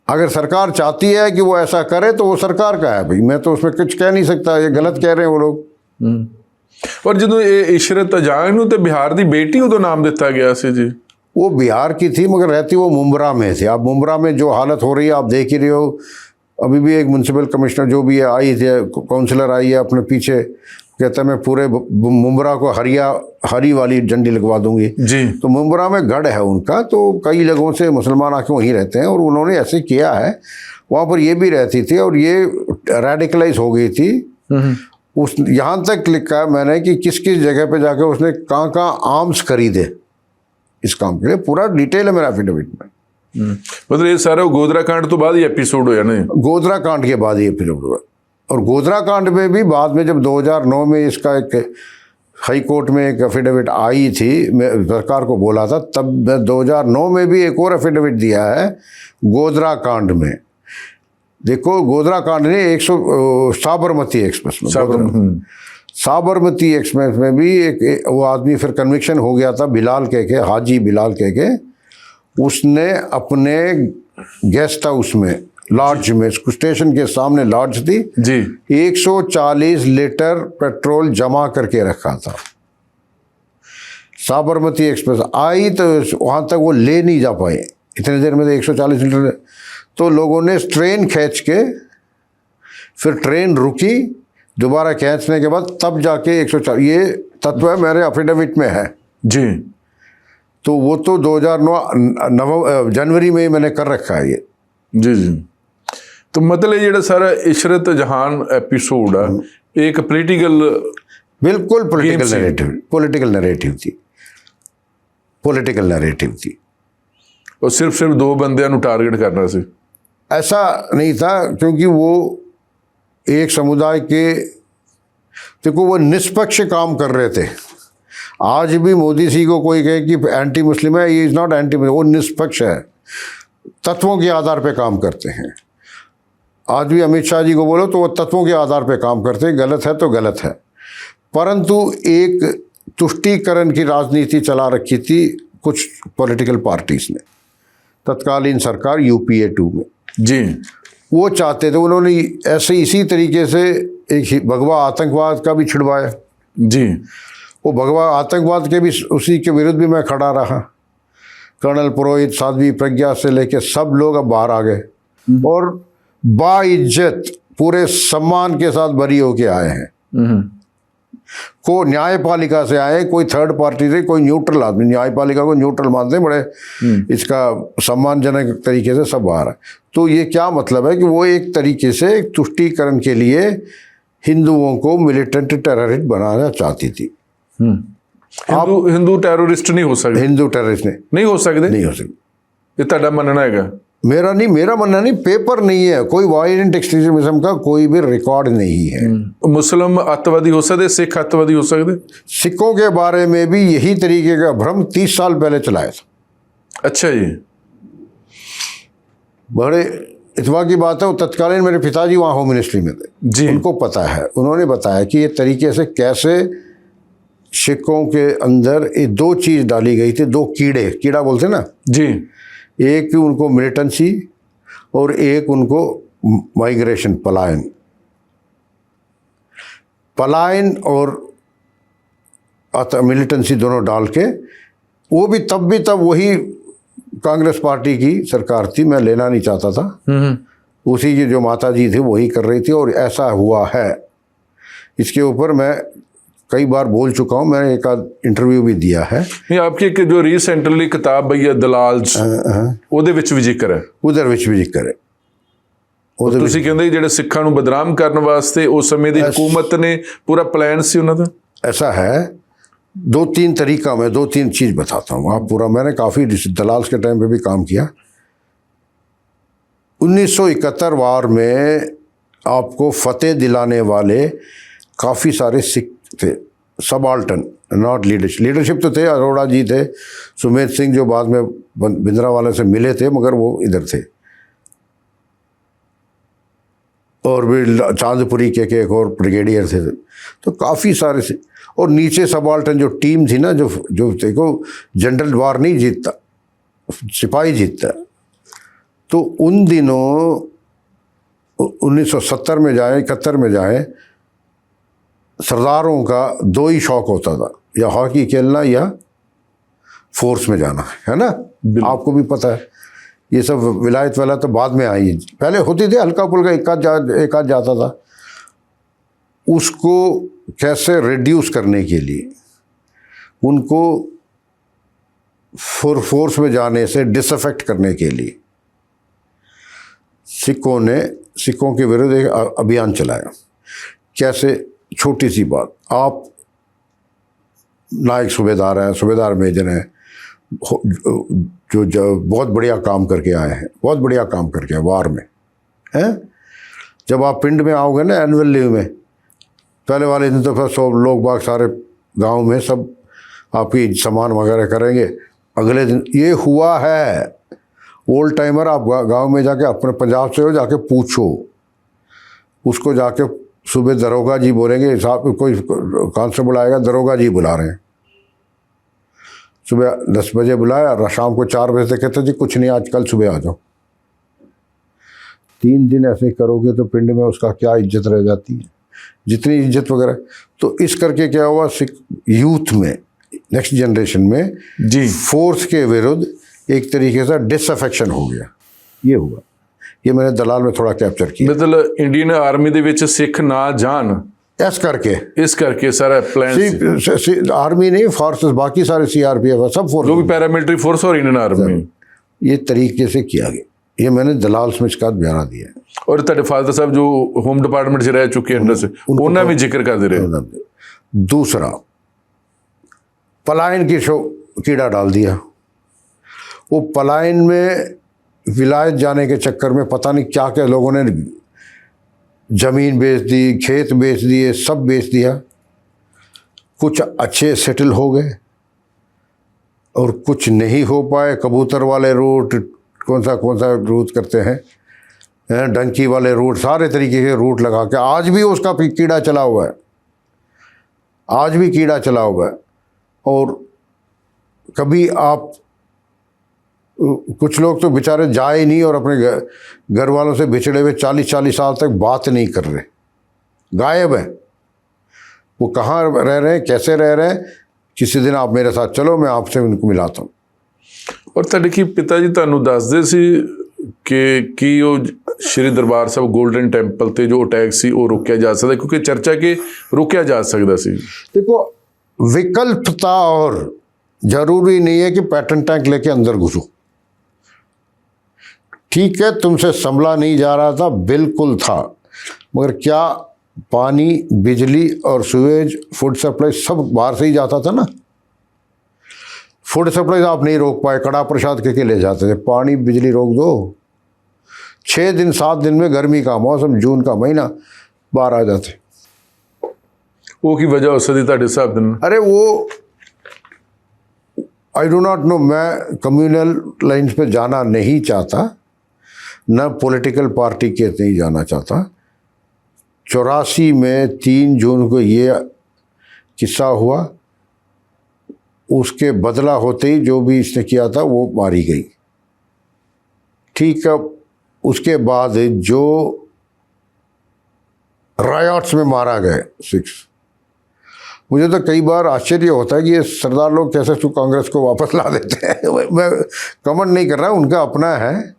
अगर सरकार चाहती है कि वो ऐसा करे तो वो सरकार का है भाई, मैं तो उसमें कुछ कह नहीं सकता। ये गलत कह रहे हैं वो लोग। और ਜਦੋਂ ਇਹ ਇਸ਼ਰਤ ਜਹਾਨ ਨੂੰ ਤੇ ਬਿਹਾਰ ਦੀ ਬੇਟੀ ਉਦੋਂ ਨਾਮ ਦਿੱਤਾ ਗਿਆ ਸੀ ਜੀ। वो बिहार की थी, मगर रहती वो मुंब्रा में थे। अब मुंब्रा में जो हालत हो रही है आप देख ही रहे हो। अभी भी एक म्यूनसिपल कमिश्नर जो भी है आई थी, काउंसलर आई है, अपने पीछे कहता है मैं पूरे मुंब्रा को हरी वाली झंडी लगवा दूंगी जी। तो मुंब्रा में गढ़ है उनका, तो कई लोगों से मुसलमान आके वहीं रहते हैं, और उन्होंने ऐसे किया है। वहाँ पर ये भी रहती थी और ये रेडिकलाइज हो गई थी। उस यहाँ तक लिखा है मैंने कि किस किस जगह पे जाकर उसने कहाँ आर्म्स खरीदे इस काम के लिए, पूरा डिटेल है मेरा एफिडेविट में। मतलब ये सारा गोधरा कांड तो बाद ही एपिसोड हो जाने, गोधरा कांड के बाद ही एपिसोड हुआ। और गोधरा कांड में भी बाद में जब 2009 में इसका एक हाई कोर्ट में एक एफिडेविट आई थी, मैं सरकार को बोला था, तब 2009 में भी एक और एफिडेविट दिया है गोधरा कांड में। देखो गोधरा कांड ने 100 साबरमती एक्सप्रेस में, साबरमती एक्सप्रेस में भी एक वो आदमी फिर कन्विक्शन हो गया था, बिलाल के हाजी बिलाल के उसने अपने गेस्ट हाउस में, लॉज में, स्टेशन के सामने लॉज थी जी, 140 लीटर पेट्रोल जमा करके रखा था। साबरमती एक्सप्रेस आई तो वहाँ तक वो ले नहीं जा पाए, इतने देर में तो 140 लीटर। तो लोगों ने ट्रेन खींच के, फिर ट्रेन रुकी, दोबारा खींचने के बाद तब जाके 140, ये तत्व है मेरे एफिडेविट में है जी। तो वो तो 2009 जनवरी में ही मैंने कर रखा है ये। जी जी। तो मतलब ये जो सारा इशरत जहान एपिसोड है एक पॉलिटिकल, बिल्कुल पॉलिटिकल नैरेटिव थी। पॉलिटिकल नैरेटिव थी। और सिर्फ दो बंदिਆਂ ਨੂੰ टारगेट करना सी। ऐसा नहीं था, क्योंकि वो एक समुदाय के, देखो वो निष्पक्ष काम कर रहे थे। आज भी मोदी जी को कोई कहे कि एंटी मुस्लिम है, ये इज़ नॉट एंटी मुस्लिम, वो निष्पक्ष है, तत्वों के आधार पे काम करते हैं। आज भी अमित शाह जी को बोलो तो वो तत्वों के आधार पे काम करते हैं, गलत है तो गलत है। परंतु एक तुष्टीकरण की राजनीति चला रखी थी कुछ पॉलिटिकल पार्टीज ने, तत्कालीन सरकार यूपीए 2 में जी, वो चाहते थे, उन्होंने ऐसे इसी तरीके से एक भगवा आतंकवाद का भी छिड़वाया जी। वो भगवा आतंकवाद के भी, उसी के विरुद्ध भी मैं खड़ा रहा। कर्नल पुरोहित, साध्वी प्रज्ञा से लेके सब लोग अब बाहर आ गए और बाइज्जत पूरे सम्मान के साथ बरी होके आए हैं। को न्यायपालिका से आए, कोई थर्ड पार्टी से, कोई न्यूट्रल आदमी, न्यायपालिका को न्यूट्रल मानते हैं, बड़े इसका सम्मानजनक तरीके से सब बाहर है। तो ये क्या मतलब है कि वो एक तरीके से एक तुष्टीकरण के लिए हिंदुओं को मिलिटेंट टेररिस्ट बनाना चाहती थी। हिंदू टेररिस्ट नहीं हो सकते, हिंदू टेररिस्ट नहीं हो सकते। ये ਤੁਹਾਡਾ ਮੰਨਣਾ ਹੈਗਾ? मेरा मानना नहीं, पेपर नहीं है, कोई वायलेंट एक्सट्रीमिज्म का कोई भी रिकॉर्ड नहीं है। मुस्लिम अतवादी हो सकते, सिख अतवादी हो सकते? सिखों के बारे में भी यही तरीके का भ्रम 30 साल पहले चलाया था। अच्छा जी। बड़े इतवा की बात है, वो तत्कालीन मेरे पिताजी वहाँ होम मिनिस्ट्री में थे जी, उनको पता है। उन्होंने बताया कि ये तरीके से कैसे सिखों के अंदर ये दो चीज़ डाली गई थी, दो कीड़ा बोलते ना जी, एक उनको मिलिटेंसी और एक उनको माइग्रेशन, पलायन और मिलिटेंसी दोनों डाल के, वो भी तब वही कांग्रेस पार्टी की सरकार थी, मैं लेना नहीं चाहता था। उसी की जो माता जी थी वही कर रही थी और ऐसा हुआ है। इसके ऊपर मैं कई बार बोल चुका हूँ, मैंने एक आध इंटरव्यू भी दिया है। नहीं, आपकी एक जो रीसेंटली किताब बई है दलाल ਉਹਦੇ ਵਿੱਚ ਵੀ ਜ਼ਿਕਰ ਹੈ, ਉਹਦੇ ਵਿੱਚ ਵੀ ਜ਼ਿਕਰ ਹੈ। ਤੁਸੀਂ ਕਹਿੰਦੇ ਜਿਹੜੇ ਸਿੱਖਾਂ ਨੂੰ ਬਦਨਾਮ ਕਰਨ ਵਾਸਤੇ ਉਸ ਸਮੇਂ ਦੀ ਹਕੂਮਤ ਨੇ ਪੂਰਾ ਪਲਾਨ ਸੀ ਉਹਨਾਂ ਦਾ। ऐसा है, 2-3 तरीका, मैं 2-3 चीज़ बताता हूँ। आप पूरा, मैंने काफ़ी दलाल के टाइम पे भी काम किया। 1971 वार में आपको फतेह दिलाने वाले काफ़ी सारे सिख थे, सबाल्टन, नॉट लीडरशिप तो थे। अरोड़ा जी थे, सुमेध सिंह जो बाद में भिंद्रा वाले से मिले थे मगर वो इधर थे, और भी चांदपुरी के एक और ब्रिगेडियर थे। तो काफ़ी सारे से, और नीचे सबाल्टन जो टीम थी ना, जो देखो जनरल वार नहीं जीतता, सिपाही जीतता। तो उन दिनों 1970 में जाए, 71 में जाए, सरदारों का 2 ही शौक होता था, या हॉकी खेलना या फोर्स में जाना, है ना, आपको भी पता है। ये सब विलायत वाला तो बाद में आई, पहले होती थी हल्का फुल्का, एक आध जाता था। उसको कैसे रिड्यूस करने के लिए, उनको फोर्स में जाने से डिसअफेक्ट करने के लिए सिखों के विरुद्ध एक अभियान चलाया। कैसे, छोटी सी बात, आप नायक सूबेदार हैं, सूबेदार मेजर हैं, जो बहुत बढ़िया काम करके आए हैं, बहुत बढ़िया काम करके आए वार में, हैं। जब आप पिंड में आओगे ना एनुअल लीव में, पहले वाले दिन तो फिर सब लोग बाग सारे गांव में सब आपकी सामान वगैरह करेंगे। अगले दिन ये हुआ है, ओल्ड टाइमर, आप गांव में जाके, अपने पंजाब से हो, जाके पूछो उसको, जाके सुबह दरोगा जी बोलेंगे, साहब कोई कांस्टेबल आएगा, दरोगा जी बुला रहे हैं। सुबह 10 बजे बुलाया और शाम को 4 बजे से कहते जी कुछ नहीं, आज कल सुबह आ जाओ। 3 दिन ऐसे करोगे तो पिंड में उसका क्या इज्जत रह जाती है, जितनी इज्जत वगैरह। तो इस करके क्या हुआ, सिख यूथ में, नेक्स्ट जनरेशन में जी, फोर्स के विरुद्ध एक तरीके से डिसअफेक्शन हो गया। ये हुआ, ये मैंने दलाल में थोड़ा कैप्चर किया। मतलब इंडियन आर्मी ਦੇ ਵਿੱਚ ਸਿੱਖ ਨਾ ਜਾਣ, इस करके सारा प्लान, आर्मी नहीं, फोर्सेस, बाकी सारे CRPF सब फोर्स, जो भी पैरामिलिट्री फोर्स और इंडियन आर्मी, ये तरीके से किया गया। ये मैंने दलाल में इसका बयाना दिया है। और तेरे फादर साहब जो होम डिपार्टमेंट से रह चुके हैं, उन्होंने भी जिक्र कर दे रहे। दूसरा, पलायन की कीड़ा डाल दिया। वो पलायन में विलायत जाने के चक्कर में पता नहीं क्या क्या लोगों ने ज़मीन बेच दी, खेत बेच दिए, सब बेच दिया। कुछ अच्छे सेटल हो गए और कुछ नहीं हो पाए। कबूतर वाले रूट, कौन सा रूट करते हैं, डंकी वाले रूट, सारे तरीके के रूट लगा के आज भी उसका कीड़ा चला हुआ है, आज भी कीड़ा चला हुआ है। और कभी आप, कुछ लोग तो बेचारे जाए ही नहीं और अपने घर वालों से बिछड़े हुए 40-40 साल तक बात नहीं कर रहे, गायब है। वो कहाँ रह रहे हैं, कैसे रह रहे हैं, किसी दिन आप मेरे साथ चलो, मैं आपसे उनको मिलाता हूँ। और ਤੁਹਾਡੇ ਕੀ ਪਿਤਾ ਜੀ ਤੁਹਾਨੂੰ ਦੱਸਦੇ ਸੀ ਕਿ ਕੀ ਉਹ ਸ਼੍ਰੀ ਦਰਬਾਰ ਸਾਹਿਬ ਗੋਲਡਨ ਟੈਂਪਲ ਤੇ ਜੋ ਅਟੈਕ ਸੀ ਉਹ ਰੋਕਿਆ ਜਾ ਸਕਦਾ, ਕਿਉਂਕਿ ਚਰਚਾ ਕਿ ਰੋਕਿਆ ਜਾ ਸਕਦਾ ਸੀ। देखो, विकल्प था और जरूरी नहीं है कि पैटर्न टैंक लेके अंदर घुसो। ठीक है, तुमसे संभला नहीं जा रहा था, बिल्कुल था, मगर क्या पानी, बिजली और सीवेज, फूड सप्लाई सब बाहर से ही जाता था ना। फूड सप्लाई आप नहीं रोक पाए, कड़ा प्रसाद के ले जाते थे। पानी बिजली रोक दो, 6 दिन 7 दिन में गर्मी का मौसम, जून का महीना, बाहर आ जाते। ਉਹ ਕੀ ਵਜ੍ਹਾ ਹੋ ਸਕਦੀ ਤੁਹਾਡੇ ਹਿਸਾਬ ਦੇ ਨਾਲ? अरे वो आई डो नॉट नो, मैं कम्युनल लाइन्स पे जाना नहीं चाहता, न पॉलिटिकल पार्टी के नहीं जाना चाहता। 84 में 3 जून को ये किस्सा हुआ, उसके बदला होते ही जो भी इसने किया था वो मारी गई। ठीक है, उसके बाद जो रायट्स में मारा गए 6, मुझे तो कई बार आश्चर्य होता है कि ये सरदार लोग कैसे तो कांग्रेस को वापस ला देते हैं। मैं कमेंट नहीं कर रहा, उनका अपना है।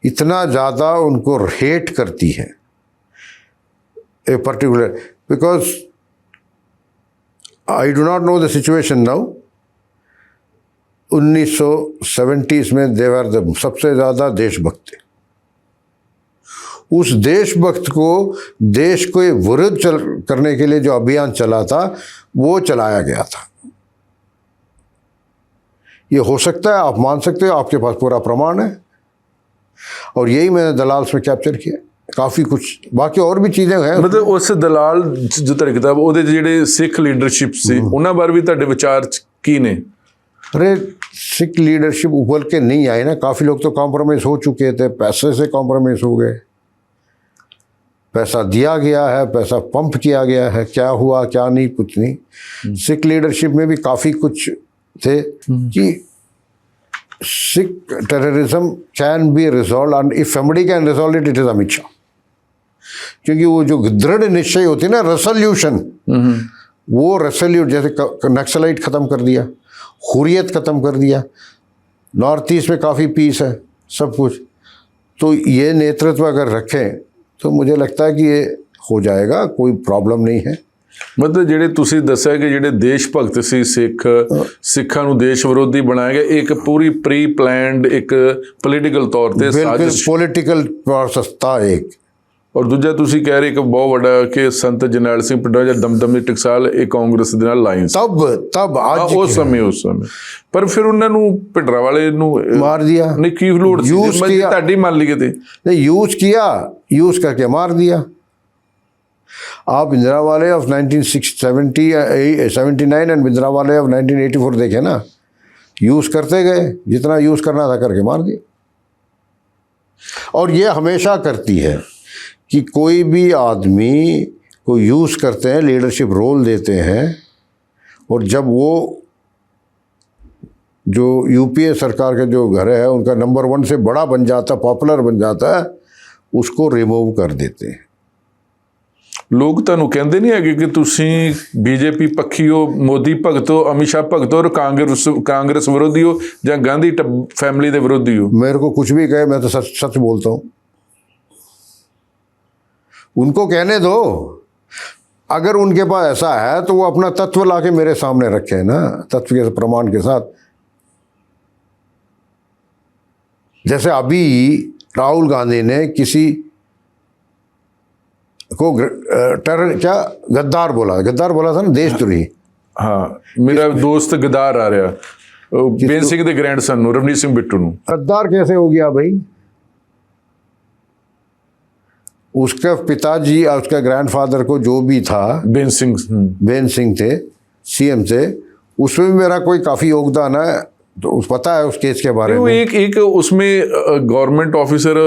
इतना ज़्यादा उनको हेट करती है a particular, because I do not know the situation now. 1970s में देवर सबसे ज़्यादा देशभक्त थे। उस देशभक्त को देश को विरुद्ध करने के लिए जो अभियान चला था वो चलाया गया था। ये हो सकता है, आप मान सकते हो, आपके पास पूरा प्रमाण है। और यही मैंने दलाल्स में कैप्चर किया, काफ़ी कुछ, बाकी और भी चीज़ें हैं। मतलब उस दलाल जो ਤੁਹਾਡੀ ਕਿਤਾਬ ਉਹਦੇ ਜਿਹੜੇ ਸਿੱਖ ਲੀਡਰशिप ਸੀ ਉਹਨਾਂ ਬਾਰੇ ਵੀ ਤੁਹਾਡੇ ਵਿਚਾਰ ਕੀ ਨੇ? अरे सिख लीडरशिप उबल के नहीं आई ना, काफ़ी लोग तो कॉम्प्रोमाइज़ हो चुके थे, पैसे से कॉम्प्रोमाइज़ हो गए। पैसा दिया गया है, पैसा पंप किया गया है, क्या हुआ क्या नहीं, कुछ नहीं। सिख लीडरशिप में भी काफ़ी कुछ थे कि Sikh terrorism can be resolve, and if somebody can resolve it, it is Amit Shah. क्योंकि वो जो दृढ़ निश्चय होती है ना, रेसोल्यूशन, वो रेसोल्यूट, जैसे नक्सलाइट ख़त्म कर दिया, हुर्रियत ख़त्म कर दिया, नॉर्थ ईस्ट में काफ़ी पीस है, सब कुछ। तो ये नेतृत्व अगर रखें तो मुझे लगता है कि ये हो जाएगा, कोई प्रॉब्लम नहीं है। मतलब ਜਿਹੜੇ ਤੁਸੀਂ ਦੱਸਿਆ ਕਿ ਜਿਹੜੇ ਦੇਸ਼ ਭਗਤ ਸੀ ਸਿੱਖਾਂ ਨੂੰ ਦੇਸ਼ ਵਿਰੋਧੀ ਬਣਾਇਆ ਗਿਆ, ਇੱਕ ਪੂਰੀ ਪ੍ਰੀ ਪਲਾਨਡ ਇੱਕ ਪੋਲੀਟੀਕਲ ਤੌਰ ਤੇ ਸਾਜ਼ਿਸ਼, ਪੋਲੀਟੀਕਲ ਪ੍ਰੋਸੈਸ था एक। ਔਰ ਦੂਜਾ ਤੁਸੀਂ ਕਹਿ ਰਹੇ ਇੱਕ ਬਹੁਤ ਵੱਡਾ ਕਿ ਸੰਤ ਜਰਨੈਲ ਸਿੰਘ ਭਿੰਡਰਾਂ ਜਾਂ ਦਮਦਮੀ ਟਕਸਾਲ ਇਹ ਕਾਂਗਰਸ ਦੇ ਨਾਲ ਲਾਈਨ ਸੀ तब आज ਉਸ ਸਮੇਂ ਪਰ ਫਿਰ ਉਹਨਾਂ ਨੂੰ ਭਿੰਡਰਾਂ ਵਾਲੇ ਨੂੰ मार दिया, ਨਹੀਂ ਕੀ ਲੋੜ ਸੀ, ਤੁਹਾਡੀ ਮੰਨ ਲਈ ਕਿਤੇ नहीं यूज करके मार दिया। आप इंदिरा वाले ऑफ 1979 एंड इंदिरा वाले ऑफ 1984 देखे ना, यूज करते गए, जितना यूज करना था करके मार दिया। और ये हमेशा करती है कि कोई भी आदमी को यूज करते हैं, लीडरशिप रोल देते हैं, और जब वो जो यूपीए सरकार के जो घर है उनका नंबर 1 से बड़ा बन जाता, पॉपुलर बन जाता है, उसको रिमूव कर देते हैं। ਲੋਕ ਤੁਹਾਨੂੰ ਕਹਿੰਦੇ ਨਹੀਂ ਹੈਗੇ ਕਿ ਤੁਸੀਂ ਬੀਜੇਪੀ ਪੱਖੀ ਹੋ, ਮੋਦੀ ਭਗਤ ਹੋ, ਅਮਿਤ ਸ਼ਾਹ ਭਗਤ ਹੋ, ਔਰ ਕਾਂਗਰਸ ਵਿਰੋਧੀ ਹੋ ਜਾਂ ਗਾਂਧੀ फैमिली ਦੇ ਵਿਰੋਧੀ हो? मेरे को कुछ भी कहे, मैं तो सच बोलता हूँ। उनको कहने दो, अगर उनके पास ऐसा है तो वो अपना तत्व लाके मेरे सामने रखे ना, तत्व के प्रमाण के साथ। जैसे अभी राहुल गांधी ने किसी को टेरर क्या गद्दार बोला था ना, देशद्रोही। हाँ, मेरा दोस्त गद्दार आ रहा, ਬੇਨ ਸਿੰਘ ਦੇ ਗ੍ਰੈਂਡਸਨ ਨੂੰ, ਰਵਨੀਤ ਸਿੰਘ ਬਿੱਟੂ ਨੂੰ। गद्दार कैसे हो गया भाई? उसका पिताजी और उसका ग्रैंडफादर को जो भी था, ਬੇਨ ਸਿੰਘ बेन सिंह थे, सीएम थे, उसमें भी मेरा कोई काफ़ी योगदान है, तो उस पता है उस केस के बारे वो में। एक उसमें गवर्नमेंट ऑफिसर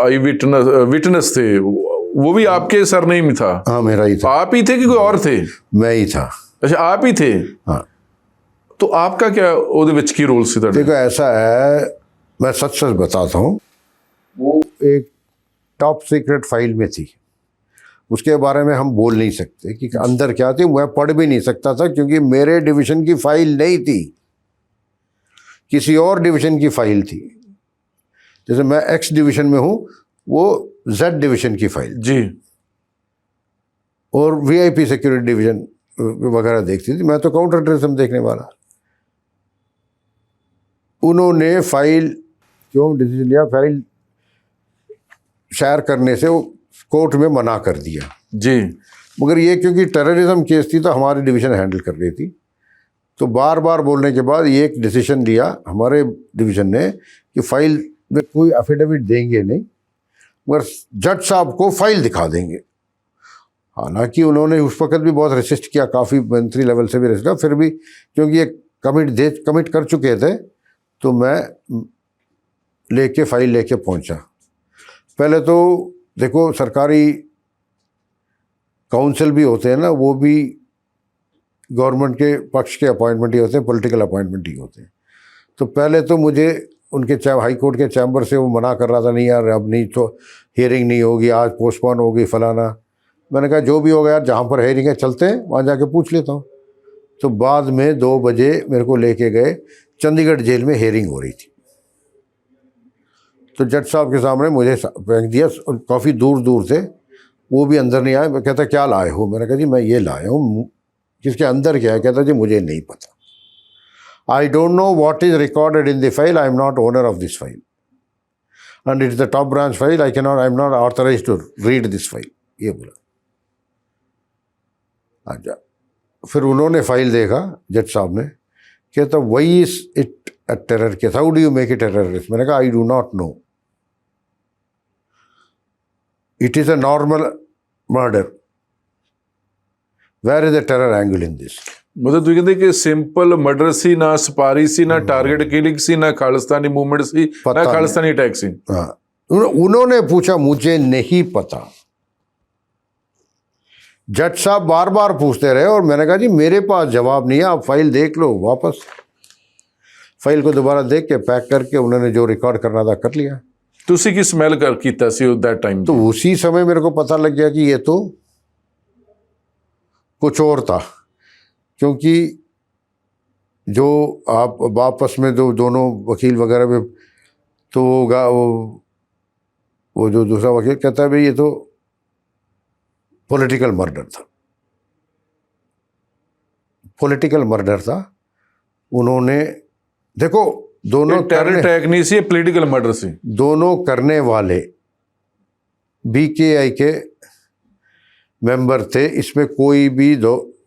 आई विटनेस थे, वो भी आपके सरनेम था? हाँ, मेरा ही था। आप ही थे कि कोई और थे? मैं ही था। अच्छा, आप ही थे। हाँ, तो आपका क्या ਉਹਦੇ ਵਿੱਚ ਕੀ ਰੋਲ ਸੀ ਤੁਹਾਡਾ? देखो ऐसा है, मैं सच सच बताता हूँ, वो एक टॉप सीक्रेट फाइल में थी, उसके बारे में हम बोल नहीं सकते कि अंदर क्या थी। मैं पढ़ भी नहीं सकता था क्योंकि मेरे डिवीज़न की फाइल नहीं थी, किसी और डिवीज़न की फाइल थी। जैसे मैं एक्स डिवीज़न में हूँ, वो जेड डिवीज़न की फाइल जी। और वीआईपी सिक्योरिटी डिवीज़न वगैरह देखती थी, मैं तो काउंटर टेररिज्म देखने वाला। उन्होंने फाइल क्यों डिसीजन लिया, फाइल शेयर करने से वो कोर्ट में मना कर दिया जी। मगर ये क्योंकि टेररिज्म केस थी तो हमारी डिवीज़न हैंडल कर रही थी, तो बार बार बोलने के बाद ये एक डिसीजन लिया हमारे डिवीज़न ने कि फाइल में कोई एफिडेविट देंगे नहीं, मगर जज साहब को फाइल दिखा देंगे। हालांकि उन्होंने उस वक्त भी बहुत रेसिस्ट किया, काफ़ी मंत्री लेवल से भी रेसिस्ट किया, फिर भी क्योंकि ये कमिट कर चुके थे, तो मैं लेके फाइल लेके पहुंचा। पहले तो देखो, सरकारी काउंसिल भी होते हैं ना, वो भी गवर्नमेंट के पक्ष के अपॉइंटमेंट ही होते हैं, पॉलिटिकल अपॉइंटमेंट ही होते हैं। तो पहले तो मुझे उनके हाई कोर्ट के चैम्बर से वो मना कर रहा था, नहीं यार अब नहीं, तो हियरिंग नहीं होगी, आज पोस्टपोन होगी फलाना। मैंने कहा जो भी होगा यार, जहाँ पर हियरिंग है चलते हैं, वहाँ जाके पूछ लेता हूँ। तो बाद में 2 बजे मेरे को लेके गए, चंडीगढ़ जेल में हियरिंग हो रही थी, तो जज साहब के सामने मुझे फेंक दिया, काफ़ी दूर दूर से, वो भी अंदर नहीं आए। कहता क्या लाए हो? मैंने कहा जी मैं ये लाया हूँ। किसके अंदर क्या है? कहता जी मुझे नहीं पता, I don't know what is recorded in the file, I am not owner of this file and it is the top branch file, I am not authorise to read this file, ये बोला। अच्छा, फिर उन्होंने file देखा जज साहब ने, कहता वही is it a terror case, how do you make it a terrorist? मैंने कहा I do not know, it is a normal murder, where is the terror angle in this? मतलब ਤੁਸੀਂ ਕਹਿੰਦੇ ਕਿ ਸਿੰਪਲ ਮਰਡਰ ਸੀ, ਨਾ ਸਪਾਰੀ ਸੀ, ਨਾ target killing ਸੀ, ਨਾ Khalistani movement ਸੀ, ना खालिस्तानी अटैक ਸੀ। हाँ, उन्होंने पूछा, मुझे नहीं पता। जज साहब बार बार पूछते रहे और मैंने कहा जी मेरे पास जवाब नहीं है, आप फाइल देख लो। वापस फाइल को दोबारा देख के पैक करके उन्होंने जो रिकॉर्ड करना था कर लिया। ਤੁਸੀਂ ਕੀ ਸਮੈਲ ਕਰ ਕੀਤਾ ਸੀ ਉਸ दैट टाइम? तो उसी समय मेरे को पता लग गया कि ये तो कुछ और था, क्योंकि जो आप वापस में जो दोनों वकील वगैरह में, तो वो जो दूसरा वकील कहता है भाई ये तो पॉलिटिकल मर्डर था, पॉलिटिकल मर्डर था। उन्होंने देखो दोनों टेरर अटैक नहीं सी, पॉलिटिकल मर्डर सी। दोनों करने वाले बीकेआई के मेंबर थे, इसमें कोई भी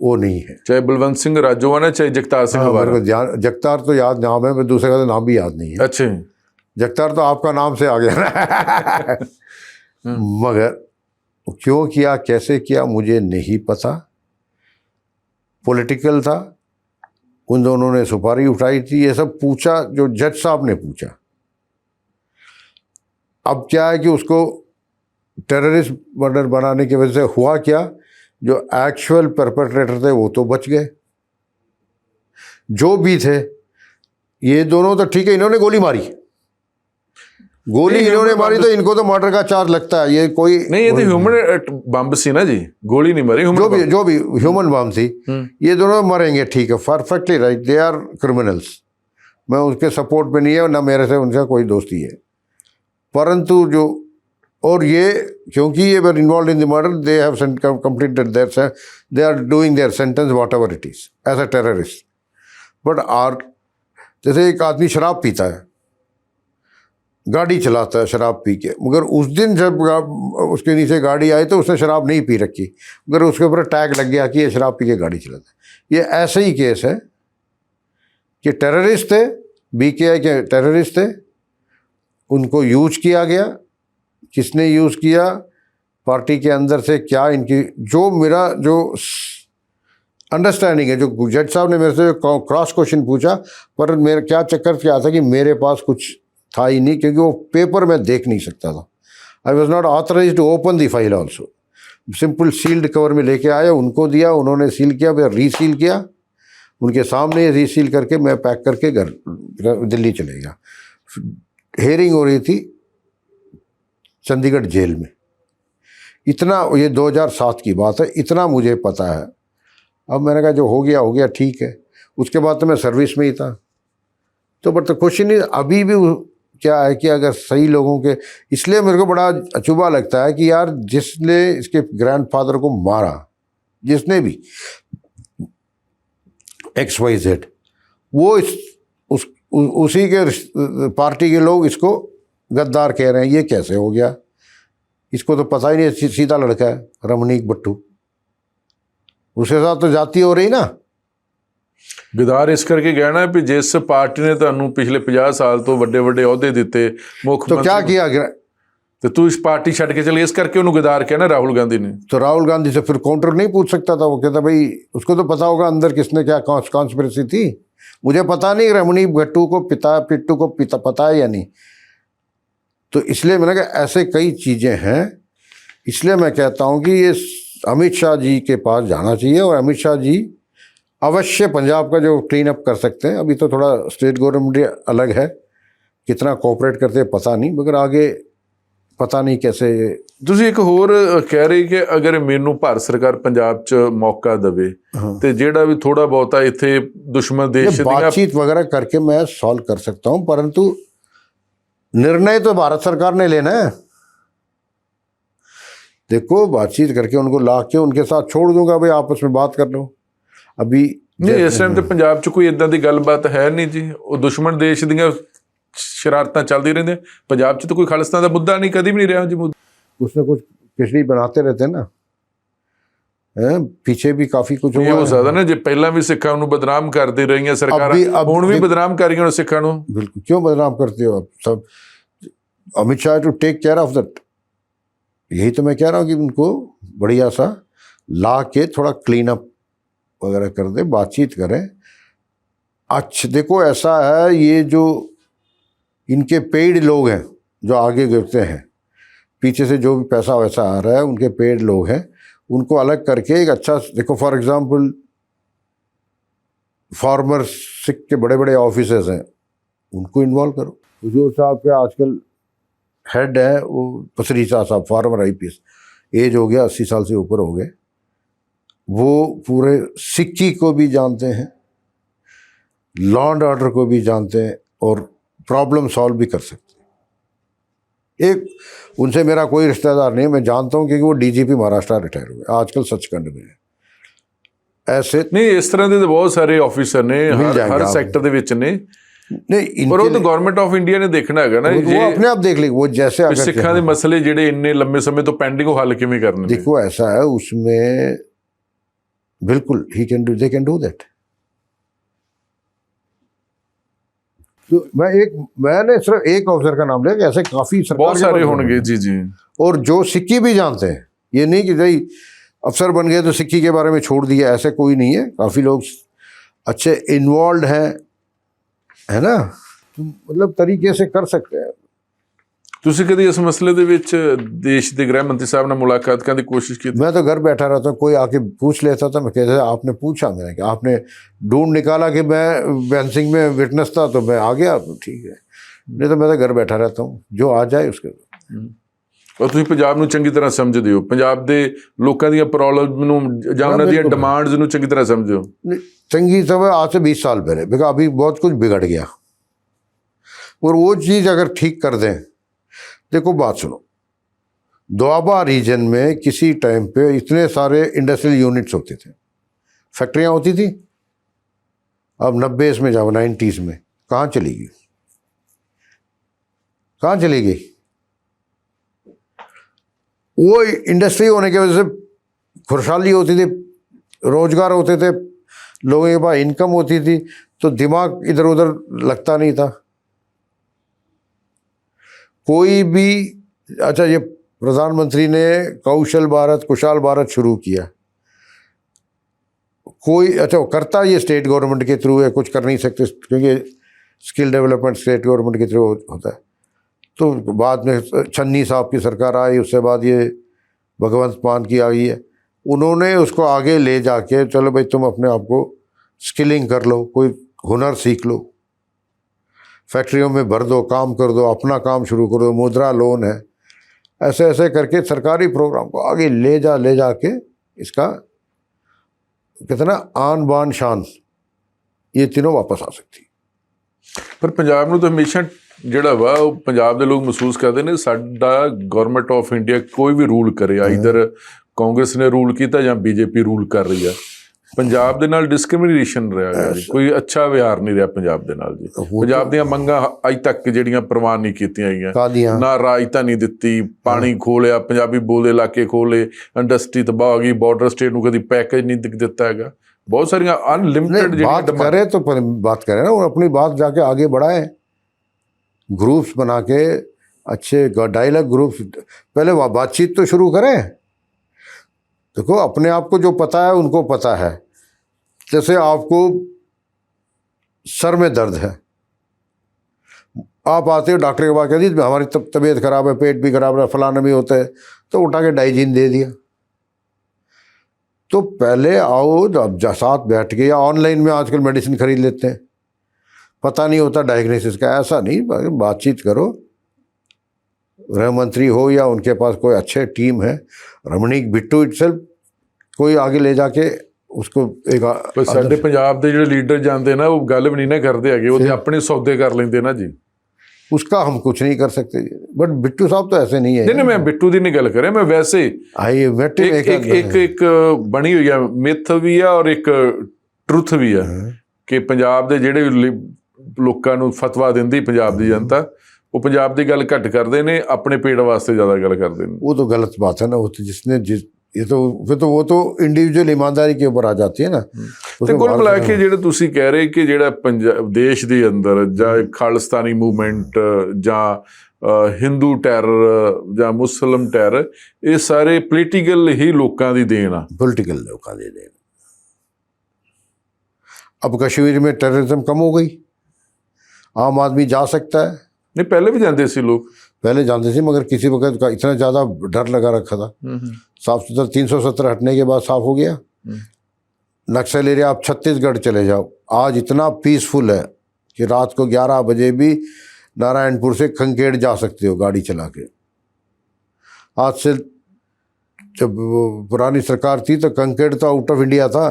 वो नहीं है, चाहे बलवंत सिंह राजोवान है, चाहे जगतार सिंह मेरे को जगतार तो याद नाम है, मैं दूसरे का नाम भी याद नहीं है। अच्छे, जगतार तो आपका नाम से आ गया ना मगर क्यों किया, कैसे किया, मुझे नहीं पता। पॉलिटिकल था, उन दोनों ने सुपारी उठाई थी, ये सब पूछा जो जज साहब ने पूछा। अब क्या है कि उसको टेररिस्ट मर्डर बनाने की वजह से हुआ क्या, जो एक्चुअल परपेट्रेटर थे वो तो बच गए, जो भी थे ये दोनों तो ठीक है, इन्होंने गोली मारी, गोली इन्होंने मारी तो इनको तो मर्डर का चार्ज लगता है। ये कोई नहीं, ये तो ह्यूमन बम सी ना जी, गोली नहीं मारी, जो भी ह्यूमन बम थी। ये दोनों मरेंगे, ठीक है, perfectly right, they are criminals, मैं उसके सपोर्ट पे नहीं है, ना मेरे से उनका कोई दोस्ती है। परंतु जो और ये क्योंकि ये were involved in the murder, they have completed their, they are doing their sentence whatever it is as a terrorist. But are जैसे एक आदमी शराब पीता है, गाड़ी चलाता है शराब पी के, मगर उस दिन जब उसके नीचे गाड़ी आई तो उसने शराब नहीं पी रखी, मगर उसके ऊपर टैग लग गया कि ये शराब पी के गाड़ी चलाता है। ये ऐसे ही केस है कि टेररिस्ट थे, BKI के टेररिस्ट थे, उनको यूज किया गया। किसने यूज किया? पार्टी के अंदर से क्या इनकी, जो मेरा जो अंडरस्टैंडिंग है, जो जज साहब ने मेरे से क्रॉस क्वेश्चन पूछा, पर मेरा क्या चक्कर क्या था कि मेरे पास कुछ था ही नहीं, क्योंकि वो पेपर मैं देख नहीं सकता था। I was not authorise to open the file also. Simple sealed cover में लेके आया, उनको दिया, उन्होंने सील किया, फिर रीसील किया, उनके सामने रीसील करके मैं पैक करके घर दिल्ली चले गया। हेयरिंग हो रही थी चंडीगढ़ जेल में। इतना, ये 2007 की बात है, इतना मुझे पता है। अब मैंने कहा जो हो गया ठीक है। उसके बाद तो मैं सर्विस में ही था। तो बट द क्वेश्चन इज, अभी भी क्या है कि अगर सही लोगों के, इसलिए मेरे को बड़ा अचूबा लगता है कि यार जिसने इसके ग्रैंडफादर को मारा, जिसने भी XYZ, वो उसी के पार्टी के लोग इसको गद्दार कह रहे हैं। ये कैसे हो गया? इसको तो पता ही नहीं, सीधा लड़का है रमनीक भट्टू, उसके साथ तो जाती हो रही ना। गद्दार इस करके कहना है भी जिस पार्टी ने ਤੁਹਾਨੂੰ पिछले 50 साल तो ਵੱਡੇ ਵੱਡੇ ਅਹੁਦੇ ਦਿੱਤੇ, ਮੁੱਖ तो क्या किया? तो तू इस पार्टी छड़ के चली, इस करके उन्होंने गद्दार कहना राहुल गांधी ने। तो राहुल गांधी से फिर काउंटर नहीं पूछ सकता था? वो कहता भाई उसको तो पता होगा अंदर किसने क्या कॉन्स्पिरेसी थी। मुझे पता नहीं रमनीक भट्टू को पिट्टू को पता है या नहीं। तो इसलिए मैंने कहा ऐसे कई चीज़ें हैं। इसलिए मैं कहता हूँ कि ये अमित शाह जी के पास जाना चाहिए, और अमित शाह जी अवश्य पंजाब का जो क्लीन अप कर सकते हैं। अभी तो थोड़ा स्टेट गवर्नमेंट अलग है, कितना कोऑपरेट करते हैं पता नहीं, मगर आगे पता नहीं कैसे। ਤੁਸੀਂ ਇੱਕ ਹੋਰ ਕਹਿ ਰਹੇ ਕਿ ਅਗਰ ਮੈਨੂੰ ਭਾਰਤ ਸਰਕਾਰ ਪੰਜਾਬ 'ਚ ਮੌਕਾ ਦੇਵੇ ਤੇ ਜਿਹੜਾ ਵੀ ਥੋੜਾ ਬਹੁਤਾ ਇੱਥੇ ਦੁਸ਼ਮਣ ਦੇਸ਼ ਦੀਆਂ बातचीत वगैरह करके मैं सॉल्व कर सकता हूँ, परंतु निर्णय तो भारत सरकार ने लेना है। देखो, बातचीत करके उनको ला के उनके साथ छोड़ दूंगा, भाई आपस में बात कर लो। अभी ਨਹੀਂ, ਇਸ ਟਾਈਮ ਤੇ ਪੰਜਾਬ 'ਚ ਕੋਈ ਇਦਾਂ ਦੀ ਗੱਲਬਾਤ ਹੈ ਨਹੀਂ ਜੀ। ਉਹ ਦੁਸ਼ਮਣ ਦੇਸ਼ ਦੀਆਂ शरारतां चलती रही। पंजाब च तो कोई खालिस्तान का मुद्दा नहीं, कभी भी नहीं रहा जी मुद्दा। कुछ ना कुछ पिछड़ी बनाते रहते हैं ना, पीछे भी काफी कुछ हुआ हो सकता ना, जो पहला भी सिखां नूं बदनाम करती रही सरकार, हुण भी बदनाम कर रही सिखां नूं। बिल्कुल, क्यों बदनाम करते हो आप सब? Amit Shah to take care of that. यही तो मैं कह रहा हूँ कि उनको बढ़िया सा ला के थोड़ा क्लीन अप वगैरह कर दे, बातचीत करें। अच्छा देखो, ऐसा है, ये जो इनके पेड लोग हैं जो आगे गिरते हैं, पीछे से जो भी पैसा वैसा आ रहा है, उनके पेड लोग हैं, उनको अलग करके एक अच्छा, देखो फॉर एग्जांपल फार्मर सिख के बड़े बड़े ऑफिसर्स हैं, उनको इन्वॉल्व करो। जो साहब के आजकल हेड है वो पसरीचा साहब, फार्मर IPS, एज हो गया 80 साल से ऊपर हो गए। वो पूरे सिक्की को भी जानते हैं, लॉ एंड ऑर्डर को भी जानते हैं, और प्रॉब्लम सॉल्व भी कर सकते हैं। एक उनसे मेरा कोई रिश्तेदार नहीं, मैं जानता हूँ क्योंकि वो DGP महाराष्ट्र रिटायर हुए, आजकल सचखंड में है। ऐसे नहीं, इस तरह के तो बहुत सारे ऑफिसर ने हर सैक्टर ਦੇ ਵਿੱਚ ਨੇ। नहीं, पर वो तो गवर्नमेंट ऑफ इंडिया ने देखना है ना, वो अपने आप देख लेगी। वो जैसे अगर सिखां ਦੇ मसले ਜਿਹੜੇ ਇੰਨੇ लंबे समय तो पेंडिंग ਉਹ हल किवें करने। देखो ऐसा है, उसमें बिल्कुल दे कैन डू दैट। तो मैंने सिर्फ एक अफसर का नाम लिया कि ऐसे काफी सरकार बहुत सारे होंगे जी जी। और जो सिक्की भी जानते हैं, ये नहीं कि भाई अफसर बन गए तो सिक्की के बारे में छोड़ दिया, ऐसे कोई नहीं है। काफी लोग अच्छे इन्वॉल्व हैं, है ना, तो मतलब तरीके से कर सकते हैं। ਤੁਸੀਂ ਕਦੀ ਇਸ ਮਸਲੇ ਦੇ ਵਿੱਚ ਦੇਸ਼ ਦੇ ਗ੍ਰਹਿ ਮੰਤਰੀ ਸਾਹਿਬ ਨਾਲ ਮੁਲਾਕਾਤ ਕਰਨ ਦੀ ਕੋशिश की? मैं तो घर बैठा रहता हूँ, कोई आके पूछ लेता था, मैं कहता था आपने पूछा, मैंने कि आपने ढूंढ निकाला कि मैं बैन सिंह में विटनेस था तो मैं आ गया, ठीक है। नहीं तो मैं तो घर बैठा रहता हूँ, जो आ जाए उसके। ਔਰ ਤੁਸੀਂ ਪੰਜਾਬ ਨੂੰ ਚੰਗੀ ਤਰ੍ਹਾਂ ਸਮਝਦੇ ਹੋ, ਪੰਜਾਬ ਦੇ ਲੋਕਾਂ ਦੀਆਂ ਪ੍ਰੋਬਲਮ ਨੂੰ ਜਾਂ ਉਹਨਾਂ ਦੀਆਂ ਡਿਮਾਂਡਸ ਨੂੰ ਚੰਗੀ ਤਰ੍ਹਾਂ ਸਮਝਦੇ ਹੋ? चंगी समय आज से 20 साल पहले, बिकॉज अभी बहुत कुछ बिगड़ गया, और वो चीज़ अगर ठीक कर दें। देखो बात सुनो, दोआबा रीजन में किसी टाइम पे इतने सारे इंडस्ट्रियल यूनिट्स होते थे, फैक्ट्रियां होती थी। अब 90s में जाओ, 90s में कहाँ चली गई? कहाँ चली गई? वो इंडस्ट्री होने की वजह से खुशहाली होती थी, रोजगार होते थे, लोगों के पास इनकम होती थी तो दिमाग इधर उधर लगता नहीं था कोई भी। अच्छा, ये प्रधानमंत्री ने कौशल भारत कुशल भारत शुरू किया, कोई अच्छा वो करता ये स्टेट गवर्नमेंट के थ्रू है, कुछ कर नहीं सकते क्योंकि स्किल डेवलपमेंट स्टेट गवर्नमेंट के थ्रू होता है। तो बाद में छन्नी साहब की सरकार आई, उसके बाद ये भगवंत मान की आई है, उन्होंने उसको आगे ले जाके चलो भाई तुम अपने आप को स्किलिंग कर लो, कोई हुनर सीख लो, फैक्ट्रियों में भर दो, काम कर दो, अपना काम शुरू कर दो, मुद्रा लोन है, ऐसे ऐसे करके सरकारी प्रोग्राम को आगे ले जाके इसका कितना आन बान शान ये तीनों वापस आ सकती। पर पंजाब ਨੂੰ ਤਾਂ ਹਮੇਸ਼ਾ ਜਿਹੜਾ ਵਾ ਉਹ ਪੰਜਾਬ ਦੇ ਲੋਕ ਮਹਿਸੂਸ ਕਰਦੇ ਨੇ ਸਾਡਾ ਗਵਰਨਮੈਂਟ ਆਫ ਇੰਡੀਆ ਕੋਈ ਵੀ ਰੂਲ ਕਰੇ, ਆਈਦਰ ਕਾਂਗਰਸ ਨੇ ਰੂਲ ਕੀਤਾ ਜਾਂ ਬੀਜੇਪੀ ਰੂਲ ਕਰ ਰਹੀ ਆ, ਪੰਜਾਬ ਦੇ ਨਾਲ ਡਿਸਕ੍ਰਿਮੀਨੇਸ਼ਨ ਰਿਹਾ ਹੈ ਜੀ, ਕੋਈ ਅੱਛਾ ਵਿਹਾਰ ਨਹੀਂ ਰਿਹਾ ਪੰਜਾਬ ਦੇ ਨਾਲ ਜੀ। ਪੰਜਾਬ ਦੀਆਂ ਮੰਗਾਂ ਅੱਜ ਤੱਕ ਜਿਹੜੀਆਂ ਪ੍ਰਵਾਨ ਨਹੀਂ ਕੀਤੀਆਂ ਗਈਆਂ, ਨਾ ਰਾਜਧਾਨੀ ਦਿੱਤੀ, ਪਾਣੀ ਖੋਲਿਆ, ਪੰਜਾਬੀ ਬੋਲਦੇ ਇਲਾਕੇ ਖੋਲੇ, ਇੰਡਸਟਰੀ ਤਬਾਹ ਹੋ ਗਈ, ਬਾਰਡਰ ਸਟੇਟ ਨੂੰ ਕਦੀ ਪੈਕੇਜ ਨਹੀਂ ਦਿੱਤਾ ਹੈਗਾ, बहुत सारी अनलिमिटेड बात करें तो बात करें ना, और अपनी बात जाके आगे बढ़ाएं, ग्रुप्स बना के अच्छे डायलॉग ग्रुप्स, पहले वहाँ बातचीत तो शुरू करें। देखो अपने आप को जो पता है उनको पता है, जैसे आपको सर में दर्द है, आप आते हो डॉक्टर के पास, कहती हमारी तबीयत खराब है, पेट भी खराब है, फलाना भी होता है, तो उठा के डाइजीन दे दिया। तो पहले आओ अब साथ बैठ के, या ऑनलाइन में आजकल मेडिसिन खरीद लेते हैं, पता नहीं होता डायग्नोसिस का, ऐसा नहीं, बातचीत करो। गृह मंत्री हो या उनके पास कोई अच्छे टीम है, रमणीक बिट्टू इटसेल्फ कोई आगे ले जाके उसको एक ਸਾਡੇ ਪੰਜਾਬ ਦੇ ਜਿਹੜੇ ਲੀਡਰ ਜਾਂਦੇ ਨਾ ਉਹ ਗੱਲ ਵੀ ਨਹੀਂ ਨਾ ਕਰਦੇ ਹੈਗੇ, ਉਹ ਆਪਣੇ ਸੌਦੇ ਕਰ ਲੈਂਦੇ ਨਾ ਜੀ। उसका हम कुछ नहीं कर सकते, बट बिट्टू साहब तो ऐसे नहीं है। नहीं, मैं बिट्टू दी नहीं गल कर रहा, मैं वैसे एक बनी हुई है मिथ भी है और एक ट्रुथ भी है कि पंजाब ਦੇ ਜਿਹੜੇ ਲੋਕਾਂ ਨੂੰ ਫਤਵਾ ਦਿੰਦੀ ਪੰਜਾਬ ਦੀ ਜਨਤਾ, ਉਹ ਪੰਜਾਬ ਦੀ ਗੱਲ ਘੱਟ ਕਰਦੇ ਨੇ, ਆਪਣੇ ਪੇਟ ਵਾਸਤੇ ਜ਼ਿਆਦਾ ਗੱਲ ਕਰਦੇ ਨੇ। वो तो गलत बात है ना, वो तो जिसने ये तो फिर तो वो तो इंडिविजुअल ईमानदारी के ऊपर आ जाती है ना। ਤੇ ਕੁੱਲ ਮਿਲਾ ਕੇ ਜਿਹੜੇ ਤੁਸੀਂ ਕਹਿ ਰਹੇ ਕਿ ਜਿਹੜਾ ਪੰਜਾਬ ਦੇਸ਼ ਦੇ ਅੰਦਰ ਜਾਂ ਖਾਲਿਸਤਾਨੀ ਮੂਵਮੈਂਟ ਜਾਂ ਹਿੰਦੂ ਟੈਰਰ ਜਾਂ ਮੁਸਲਿਮ ਟੈਰਰ, ਇਹ ਸਾਰੇ ਪੋਲੀਟੀਕਲ ਹੀ ਲੋਕਾਂ ਦੀ ਦੇਣ ਆ। पॉलिटिकल लोगों की देन। अब कश्मीर में टेररिज्म कम हो गई, आम आदमी जा सकता है। नहीं, पहले भी जाते थे लोग, पहले जानते थे, मगर किसी वक्त का इतना ज़्यादा डर लगा रखा था। साफ सुथरा 370 हटने के बाद साफ हो गया। नक्सल एरिया आप छत्तीसगढ़ चले जाओ, आज इतना पीसफुल है कि रात को 11 बजे भी नारायणपुर से खंकेड़ जा सकते हो गाड़ी चला के। आज से जब पुरानी सरकार थी तो कंकेड़ तो आउट ऑफ इंडिया था,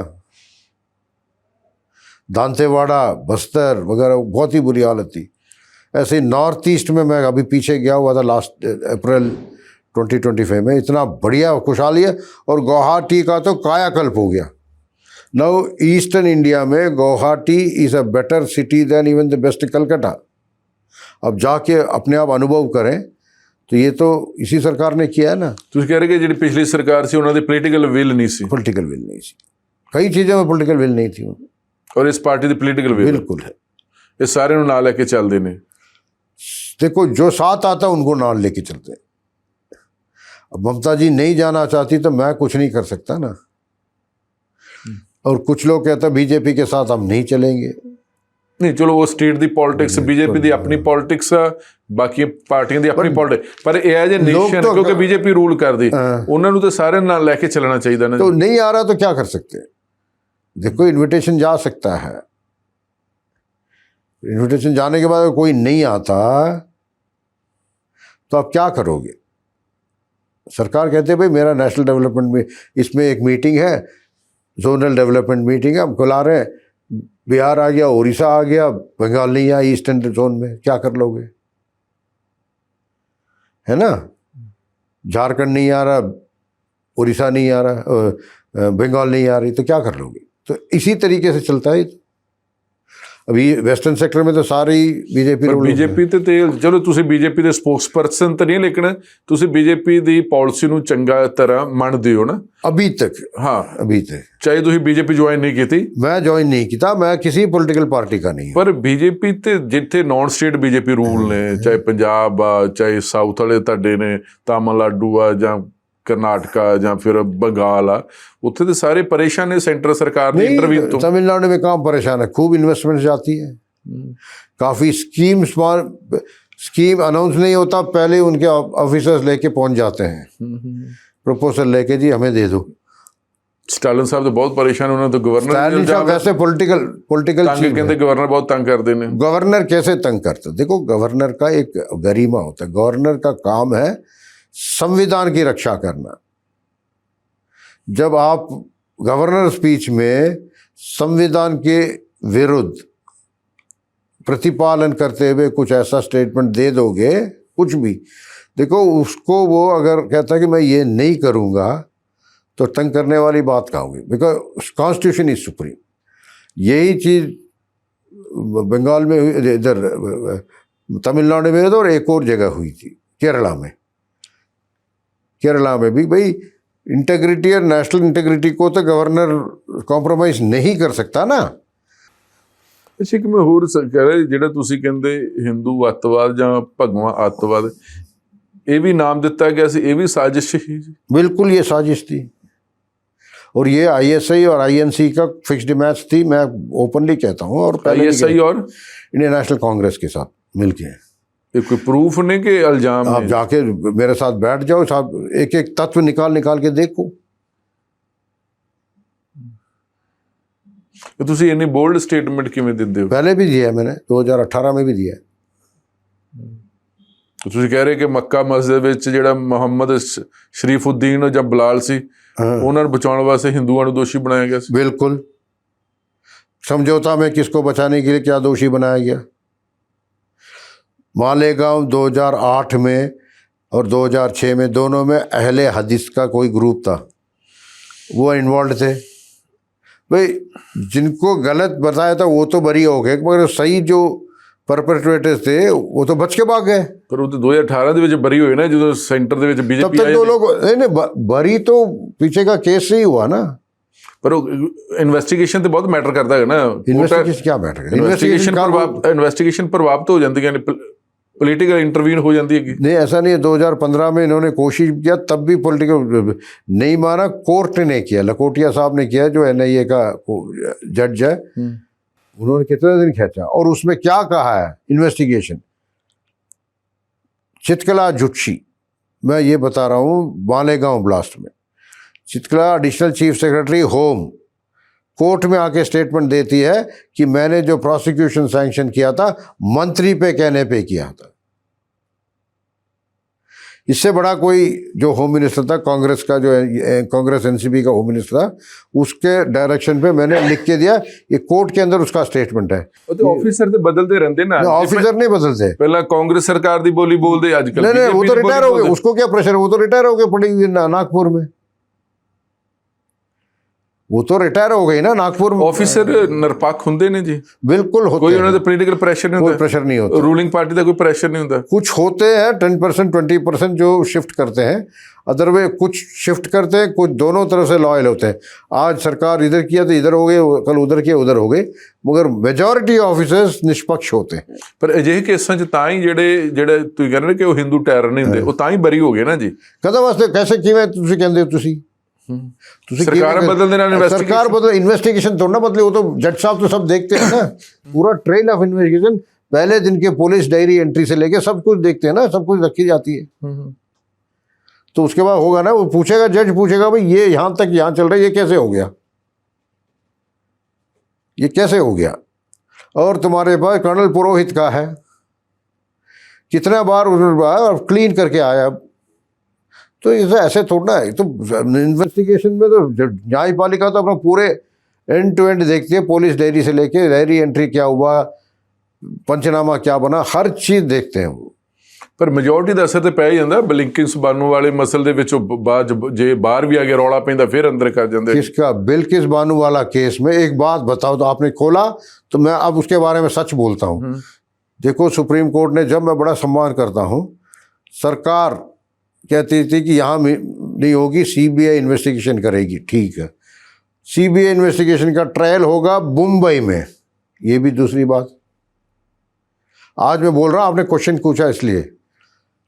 दांतेवाड़ा बस्तर वगैरह बहुत ही बुरी हालत थी। ऐसे ही नॉर्थ ईस्ट में मैं अभी पीछे गया हुआ था लास्ट अप्रैल 2025 में, इतना बढ़िया खुशहाली है, और गुवाहाटी का तो कायाकल्प हो गया। नाउ ईस्टर्न इंडिया में Guwahati is a better city then even the best Calcutta. अब जाके अपने आप अनुभव करें, तो ये तो इसी सरकार ने किया है ना। ਤੁਸੀਂ ਕਹਿ ਰਹੇ ਕਿ ਜਿਹੜੀ ਪਿਛਲੀ ਸਰਕਾਰ ਸੀ ਉਹਨਾਂ ਦੀ ਪੋਲੀਟੀਕਲ ਵਿਲ ਨਹੀਂ ਸੀ। पॉलिटिकल विल नहीं थी, कई चीज़ों में पॉलिटिकल विल नहीं थी, और इस पार्टी ਦੀ ਪੋਲੀਟੀਕਲ ਵਿਲ बिल्कुल है। ਇਹ ਸਾਰੇ ਨੂੰ ਨਾਲ ਲੈ ਕੇ ਚੱਲਦੇ ਨੇ। देखो जो साथ आता है उनको नाल लेके चलते हैं। अब ममता जी नहीं जाना चाहती तो मैं कुछ नहीं कर सकता ना। और कुछ लोग कहते हैं बीजेपी के साथ हम नहीं चलेंगे। नहीं, चलो वो स्टेट ਦੀ ਪੋਲਿਟਿਕਸ, ਬੀਜੇਪੀ ਦੀ ਆਪਣੀ ਪੋਲਿਟਿਕਸ ਆ, ਬਾਕੀ ਪਾਰਟੀਆਂ ਦੀ ਆਪਣੀ ਪੋਲਿਟਿਕਸ, ਪਰ ਇਹ ਐਜ਼ ਏ ਨੇਸ਼ਨ ਕਿਉਂਕਿ ਬੀਜੇਪੀ ਰੂਲ ਕਰਦੀ, ਉਹਨਾਂ ਨੂੰ ਤਾਂ ਸਾਰਿਆਂ ਨਾਲ ਲੈ ਕੇ ਚੱਲਣਾ ਚਾਹੀਦਾ ਨਾ। तो नहीं आ रहा तो क्या कर सकते हैं? देखो इन्विटेशन जा सकता है, इन्विटेशन जाने के बाद कोई नहीं आता तो आप क्या करोगे? सरकार कहते हैं भाई मेरा नेशनल डेवलपमेंट में इसमें एक मीटिंग है, जोनल डेवलपमेंट मीटिंग है, हम बुला रहे हैं, बिहार आ गया, उड़ीसा आ गया, बंगाल नहीं आया ईस्टर्न जोन में, क्या कर लोगे? है ना, झारखंड नहीं आ रहा, उड़ीसा नहीं आ रहा, बंगाल नहीं आ रही, तो क्या कर लोगे? तो इसी तरीके से चलता है। अभी वेस्टर्न सेक्टर में तो सारे ही बीजेपी ਪਰ ਬੀਜੇਪੀ ਤੇ ਚਲੋ ਤੁਸੀਂ ਬੀਜੇਪੀ ਦੇ ਸਪੋਕਸਪਰਸਨ ਤਾਂ ਨਹੀਂ, ਲੇਕਿਨ ਤੁਸੀਂ ਬੀਜੇਪੀ ਦੀ ਪਾਲਿਸੀ ਨੂੰ ਚੰਗਾ ਤਰ੍ਹਾਂ ਮੰਨਦੇ ਹੋ ਨਾ? अभी तक, ਹਾਂ, अभी तक ਚਾਹੇ ਤੁਸੀਂ ਬੀਜੇਪੀ ਜੁਆਇਨ ਨਹੀਂ ਕੀਤੀ। मैं ज्वाइन नहीं किया, मैं किसी पॉलिटिकल पार्टी का नहीं हूं। ਪਰ ਬੀਜੇਪੀ ਤੇ ਜਿੱਥੇ ਨਾਨ ਸਟੇਟ ਬੀਜੇਪੀ ਰੂਲ ਨੇ, ਚਾਹੇ ਪੰਜਾਬ ਆ, ਚਾਹੇ ਸਾਊਥ ਵਾਲੇ ਤੁਹਾਡੇ ਨੇ ਤਾਮਿਲਨਾਡੂ ਆ, ਜਾਂ ਕਰਨਾਟਕਾ, ਜਾਂ ਫਿਰ ਬੰਗਾਲ ਆ, ਉੱਥੇ ਤੇ ਸਾਰੇ ਪਰੇਸ਼ਾਨ ਨੇ ਸੈਂਟਰ ਸਰਕਾਰ ਦੀ ਇੰਟਰਵਿਊ ਤੋਂ। तमिलनाडु में कहाँ परेशान है, खूब इन्वेस्टमेंट जाती है, काफ़ी स्कीम अनाउंस नहीं होता, पहले उनके ऑफिसर्स लेके पहुंच जाते हैं प्रपोजल लेके, जी हमें दे दो। ਸਟਾਲਿਨ ਸਾਹਿਬ ਤਾਂ ਬਹੁਤ ਪਰੇਸ਼ਾਨ, ਉਹਨਾਂ ਤੋਂ ਗਵਰਨਰ स्टालिन साहब वैसे पॉलिटिकल ਤੰਗ ਕਹਿੰਦੇ, ਗਵਰਨਰ ਬਹੁਤ ਤੰਗ ਕਰਦੇ ਨੇ। गवर्नर कैसे तंग करते? देखो, गवर्नर का एक गरिमा होता है, गवर्नर का काम है संविधान की रक्षा करना। जब आप गवर्नर स्पीच में संविधान के विरुद्ध प्रतिपालन करते हुए कुछ ऐसा स्टेटमेंट दे दोगे, कुछ भी, देखो उसको वो अगर कहता है कि मैं ये नहीं करूँगा, तो तंग करने वाली बात कहाँ होगी? Because constitution is supreme. यही चीज़ बंगाल में हुई, इधर तमिलनाडु में और एक और जगह हुई थी, केरला में। केरला में भी भाई इंटेग्रिटी और नेशनल इंटेग्रिटी को तो गवर्नर कॉम्प्रोमाइज़ नहीं कर सकता ना। ਅੱਛਾ, ਕਿ ਮੈਂ ਹੋਰ ਕਹਿ ਰਿਹਾ, ਜਿਹੜਾ ਤੁਸੀਂ ਕਹਿੰਦੇ ਹਿੰਦੂ ਅੱਤਵਾਦ ਜਾਂ ਭਗਵਾਂ ਅੱਤਵਾਦ, ਇਹ ਵੀ ਨਾਮ ਦਿੱਤਾ ਗਿਆ ਸੀ, ਇਹ ਵੀ ਸਾਜ਼ਿਸ਼ ਹੀ ਜੀ? बिल्कुल ये साजिश थी, और ये ISI और INC का फिक्स्ड मैच थी, मैं ओपनली कहता हूँ। और पहले ISI और इंडियन नेशनल कांग्रेस के साथ मिलके, ये कोई प्रूफ नहीं कि इल्जाम आप है? जाके मेरे साथ बैठ जाओ साहब, एक एक तत्व निकाल के देखो। ਕਿ ਤੁਸੀਂ ਇੰਨੀ ਬੋਲਡ ਸਟੇਟਮੈਂਟ ਕਿਵੇਂ ਦਿੰਦੇ ਹੋ? पहले भी दिया है मैंने, 2018 में भी दिया है। ਤੁਸੀਂ ਕਹਿ ਰਹੇ ਕਿ ਮੱਕਾ ਮਸਜਿਦ ਵਿੱਚ ਜਿਹੜਾ ਮੁਹੰਮਦ ਸ਼ਰੀਫੁद्दीन ਜਾਂ ਬਲਾਲ ਸੀ, ਉਹਨਾਂ ਨੂੰ ਬਚਾਉਣ ਵਾਸਤੇ ਹਿੰਦੂਆਂ ਨੂੰ ਦੋਸ਼ੀ ਬਣਾਇਆ ਗਿਆ ਸੀ। बिल्कुल, समझौता में किसको बचाने के लिए क्या दोषी बनाया गया? मालेगांव 2008 में और 2006 में, दोनों में अहले हदीस का कोई ग्रुप था, वो इन्वॉल्व थे। भाई जिनको गलत बताया था वो तो बरी हो गए, मगर सही जो परपेट्रेटर्स थे वो तो बच के भाग गए। ਪਰ ਉਹ ਤਾਂ 2018 ਦੇ ਵਿੱਚ ਬਰੀ ਹੋਏ ਨਾ, ਜਦੋਂ ਸੈਂਟਰ ਦੇ ਵਿੱਚ तब ਬੀਜੇਪੀ तक ਆਈ। दो लोग नहीं, बरी तो पीछे का केस से ही हुआ ना। ਪਰ ਉਹ ਇਨਵੈਸਟੀਗੇਸ਼ਨ ਤੇ ਬਹੁਤ ਮੈਟਰ ਕਰਦਾ ਹੈ ਨਾ। इन्वेस्टिगेशन क्या बैठ गया? ਇਨਵੈਸਟੀਗੇਸ਼ਨ ਪ੍ਰਭਾਵਿਤ ਹੋ ਜਾਂਦੀਆਂ ਨੇ, ਪੋਲੀਟੀਕल इंटरवीन हो जाती है। नहीं, ऐसा नहीं है। 2015 में इन्होंने कोशिश किया, तब भी पॉलिटिकल नहीं माना, कोर्ट ने किया, लकोटिया साहब ने किया, जो NIA का जज है, उन्होंने कितने दिन खींचा, और उसमें क्या कहा है इन्वेस्टिगेशन? चितकला जुट्शी, मैं ये बता रहा हूँ, मालेगांव ब्लास्ट में Chitkala additional chief secretary home court में आके स्टेटमेंट देती है कि मैंने जो प्रोसिक्यूशन सैंक्शन किया था मंत्री पे कहने पे किया था। इससे बड़ा कोई जो होम मिनिस्टर था कांग्रेस का, जो कांग्रेस NCP का होम मिनिस्टर था, उसके डायरेक्शन पे मैंने लिख के दिया, ये कोर्ट के अंदर उसका स्टेटमेंट है। तो ऑफिसर तो बदलते रहते ना, ऑफिसर नहीं बदलते। पहला कांग्रेस सरकार दी बोली बोलते, आजकल नहीं, वो तो रिटायर हो गए, उसको क्या प्रेशर, वो तो रिटायर हो गए, पड़ी हुई नागपुर में, वो तो रिटायर हो गई ना नागपुर में। ऑफिसर निरपक्ष होंगे ने जी? बिल्कुल होते कोई हैं। उन्होंने पॉलिटिकल प्रेशर नहीं कोई होता, प्रेशर नहीं होता, रूलिंग पार्टी का कोई प्रेशर नहीं होता। कुछ होते हैं 10% 20% जो शिफ्ट करते हैं, अदरवाइज कुछ शिफ्ट करते हैं, कुछ दोनों तरफ से लॉयल होते हैं। आज सरकार इधर किया तो इधर हो गए, कल उधर किया उधर हो गए, मगर मेजॉरिटी ऑफिसर्स निष्पक्ष होते हैं। पर ਅਜਿਹੇ ਕੇਸਾਂ 'ਚ ਤਾਂ ਹੀ ਜਿਹੜੇ ਤੁਸੀਂ ਕਹਿੰਦੇ ਕਿ ਉਹ ਹਿੰਦੂ ਟੈਰਰ ਨਹੀਂ ਹੁੰਦੇ, ਉਹ ਤਾਂ ਹੀ ਬਰੀ ਹੋ ਗਏ ਨਾ ਜੀ। ਕਦੇ ਵਾਸਤੇ कैसे किवें ਤੁਸੀਂ ਕਹਿੰਦੇ ਹੋ? ਤੁਸੀਂ सरकार बदल देना, सरकार बदल, इन्वेस्टिगेशन थोड़ा ना बदले, वो तो जज साहब तो सब देखते हैं ना, पूरा ट्रेल ऑफ इन्वेस्टिगेशन, पहले दिन के पुलिस डायरी एंट्री से लेके सब कुछ देखते हैं ना, सब कुछ रखी जाती है। तो उसके बाद होगा ना, वो पूछेगा, जज पूछेगा, भाई ये यहाँ तक यहाँ चल रहा है, ये कैसे हो गया, ये कैसे हो गया? और तुम्हारे पास कर्नल पुरोहित का है, कितना बार और क्लीन करके आया। तो इसे ऐसे थोड़ा है, तो इन्वेस्टिगेशन में तो न्यायपालिका तो अपना पूरे एंड टू एंड देखती है, पुलिस डायरी से लेके डायरी एंट्री क्या हुआ, पंचनामा क्या बना, हर चीज़ देखते हैं वो। ਪਰ ਮੈਜੋਰਟੀ ਦਾ ਅਸਰ ਤੇ ਪੈ ਹੀ ਜਾਂਦਾ। ਬਿਲਕਿਸ ਬਾਨੋ ਵਾਲੇ ਮਸਲ ਦੇ ਵਿੱਚ ਬਾਅਦ ਜੇ ਬਾਹਰ ਵੀ ਆ ਕੇ ਰੌਲਾ ਪੈਂਦਾ ਫਿਰ ਅੰਦਰ कर ਜਾਂਦੇ। किसका? बिल्किस बानो वाला केस में एक बात बताओ, तो आपने खोला तो मैं अब उसके बारे में सच बोलता हूँ। देखो, सुप्रीम कोर्ट ने, जब मैं बड़ा सम्मान करता हूँ, सरकार कहती थी कि यहाँ नहीं होगी, सीबीआई इन्वेस्टिगेशन करेगी, ठीक है। सीबीआई इन्वेस्टिगेशन का ट्रायल होगा मुंबई में, ये भी दूसरी बात। आज मैं बोल रहा हूँ, आपने क्वेश्चन पूछा इसलिए।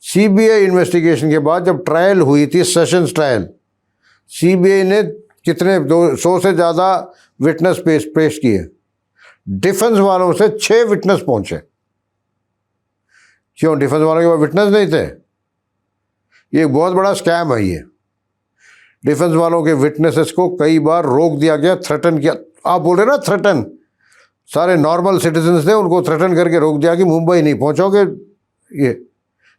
सीबीआई इन्वेस्टिगेशन के बाद जब ट्रायल हुई थी, सेशंस ट्रायल, सीबीआई ने कितने 200 से ज़्यादा विटनेस पेश किए। डिफेंस वालों से 6 विटनेस पहुंचे। क्यों? डिफेंस वालों के पास विटनेस नहीं थे। ये एक बहुत बड़ा स्कैम है। ये डिफेंस वालों के विटनेसेस को कई बार रोक दिया गया, थ्रेटन किया। आप बोल रहे ना थ्रेटन, सारे नॉर्मल सिटीजन्स थे, उनको थ्रेटन करके रोक दिया कि मुंबई नहीं पहुंचोगे। ये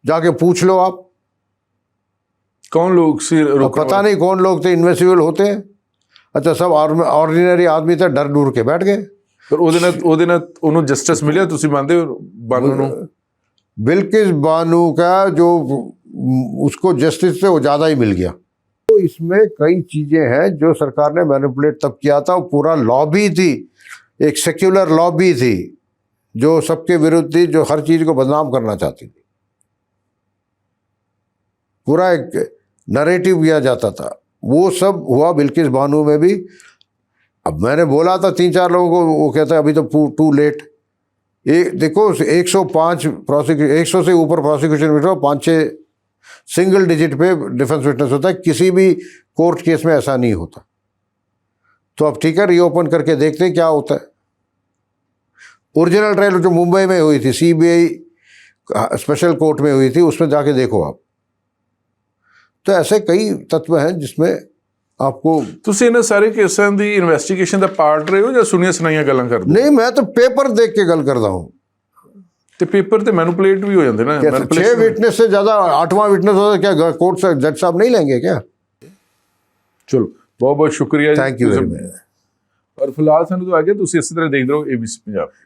जाके पूछ लो आप, कौन लोग सी पता नहीं कौन लोग थे, इन्वेस्टिबल होते हैं। अच्छा, सब ऑर्डिनरी आदमी थे, डर डूर के बैठ गए। पर ਉਹਦੇ ਨਾਲ ਉਹਨੂੰ ਜਸਟਿਸ ਮਿਲਿਆ? ਤੁਸੀਂ ਮੰਨਦੇ ਹੋ ਬਾਨੂ ਨੂੰ? बिल्किस बानू का जो उसको जस्टिस से वो ज़्यादा ही मिल गया। तो इसमें कई चीज़ें हैं जो सरकार ने मैनिपुलेट तब किया था। वो पूरा लॉबी थी, एक सेक्युलर लॉबी थी जो सबके विरुद्ध थी, जो हर चीज़ को बदनाम करना चाहती थी। पूरा एक नरेटिव किया जाता था। वो सब हुआ बिल्किस बानू में भी। अब मैंने बोला था 3-4 लोगों को, वो कहता है अभी तो टू लेट। देखो, 105 प्रोसिक्यूशन, 100 से ऊपर प्रोसिक्यूशन विटनेस, 5-6 सिंगल डिजिट पे डिफेंस विटनेस होता है। किसी भी कोर्ट केस में ऐसा नहीं होता। तो अब ठीक है, रीओपन करके देखते हैं क्या होता है। ओरिजिनल ट्रायल जो मुंबई में हुई थी, सीबीआई स्पेशल कोर्ट में हुई थी, उसमें जाके देखो आप। तो ऐसे कई तत्व हैं जिसमें आपको। ਤੁਸੀਂ ਇਹਨਾਂ ਸਾਰੇ ਕੇਸਾਂ ਦੀ ਇਨਵੈਸਟੀਗੇਸ਼ਨ ਦਾ ਪਾਰਟ ਰਹੇ ਹੋ ਜਾਂ ਸੁਣੀਆਂ ਸੁਣਾਈਆਂ ਗੱਲਾਂ ਕਰਦੇ? नहीं, मैं तो पेपर देख के गल करता हूँ। ਤੇ ਪੇਪਰ ਤੇ ਮੈਨੂਪਲੇਟ ਵੀ ਹੋ ਜਾਂਦੇ ਨਾ। 6 विटनेस से ज़्यादा 8वां विटनेस होता है, क्या कोर्ट से जज साहब नहीं लेंगे क्या? ਚਲੋ, ਬਹੁਤ ਬਹੁਤ ਸ਼ੁਕਰੀਆ ਜੀ। Thank you very much. ਔਰ ਫਿਲਹਾਲ ਸਾਨੂੰ ਤਾਂ ਆ ਗਿਆ, ਤੁਸੀਂ ਇਸੇ ਤਰ੍ਹਾਂ ਦੇਖਦੇ ਰਹੋ ABC ਪੰਜਾਬ।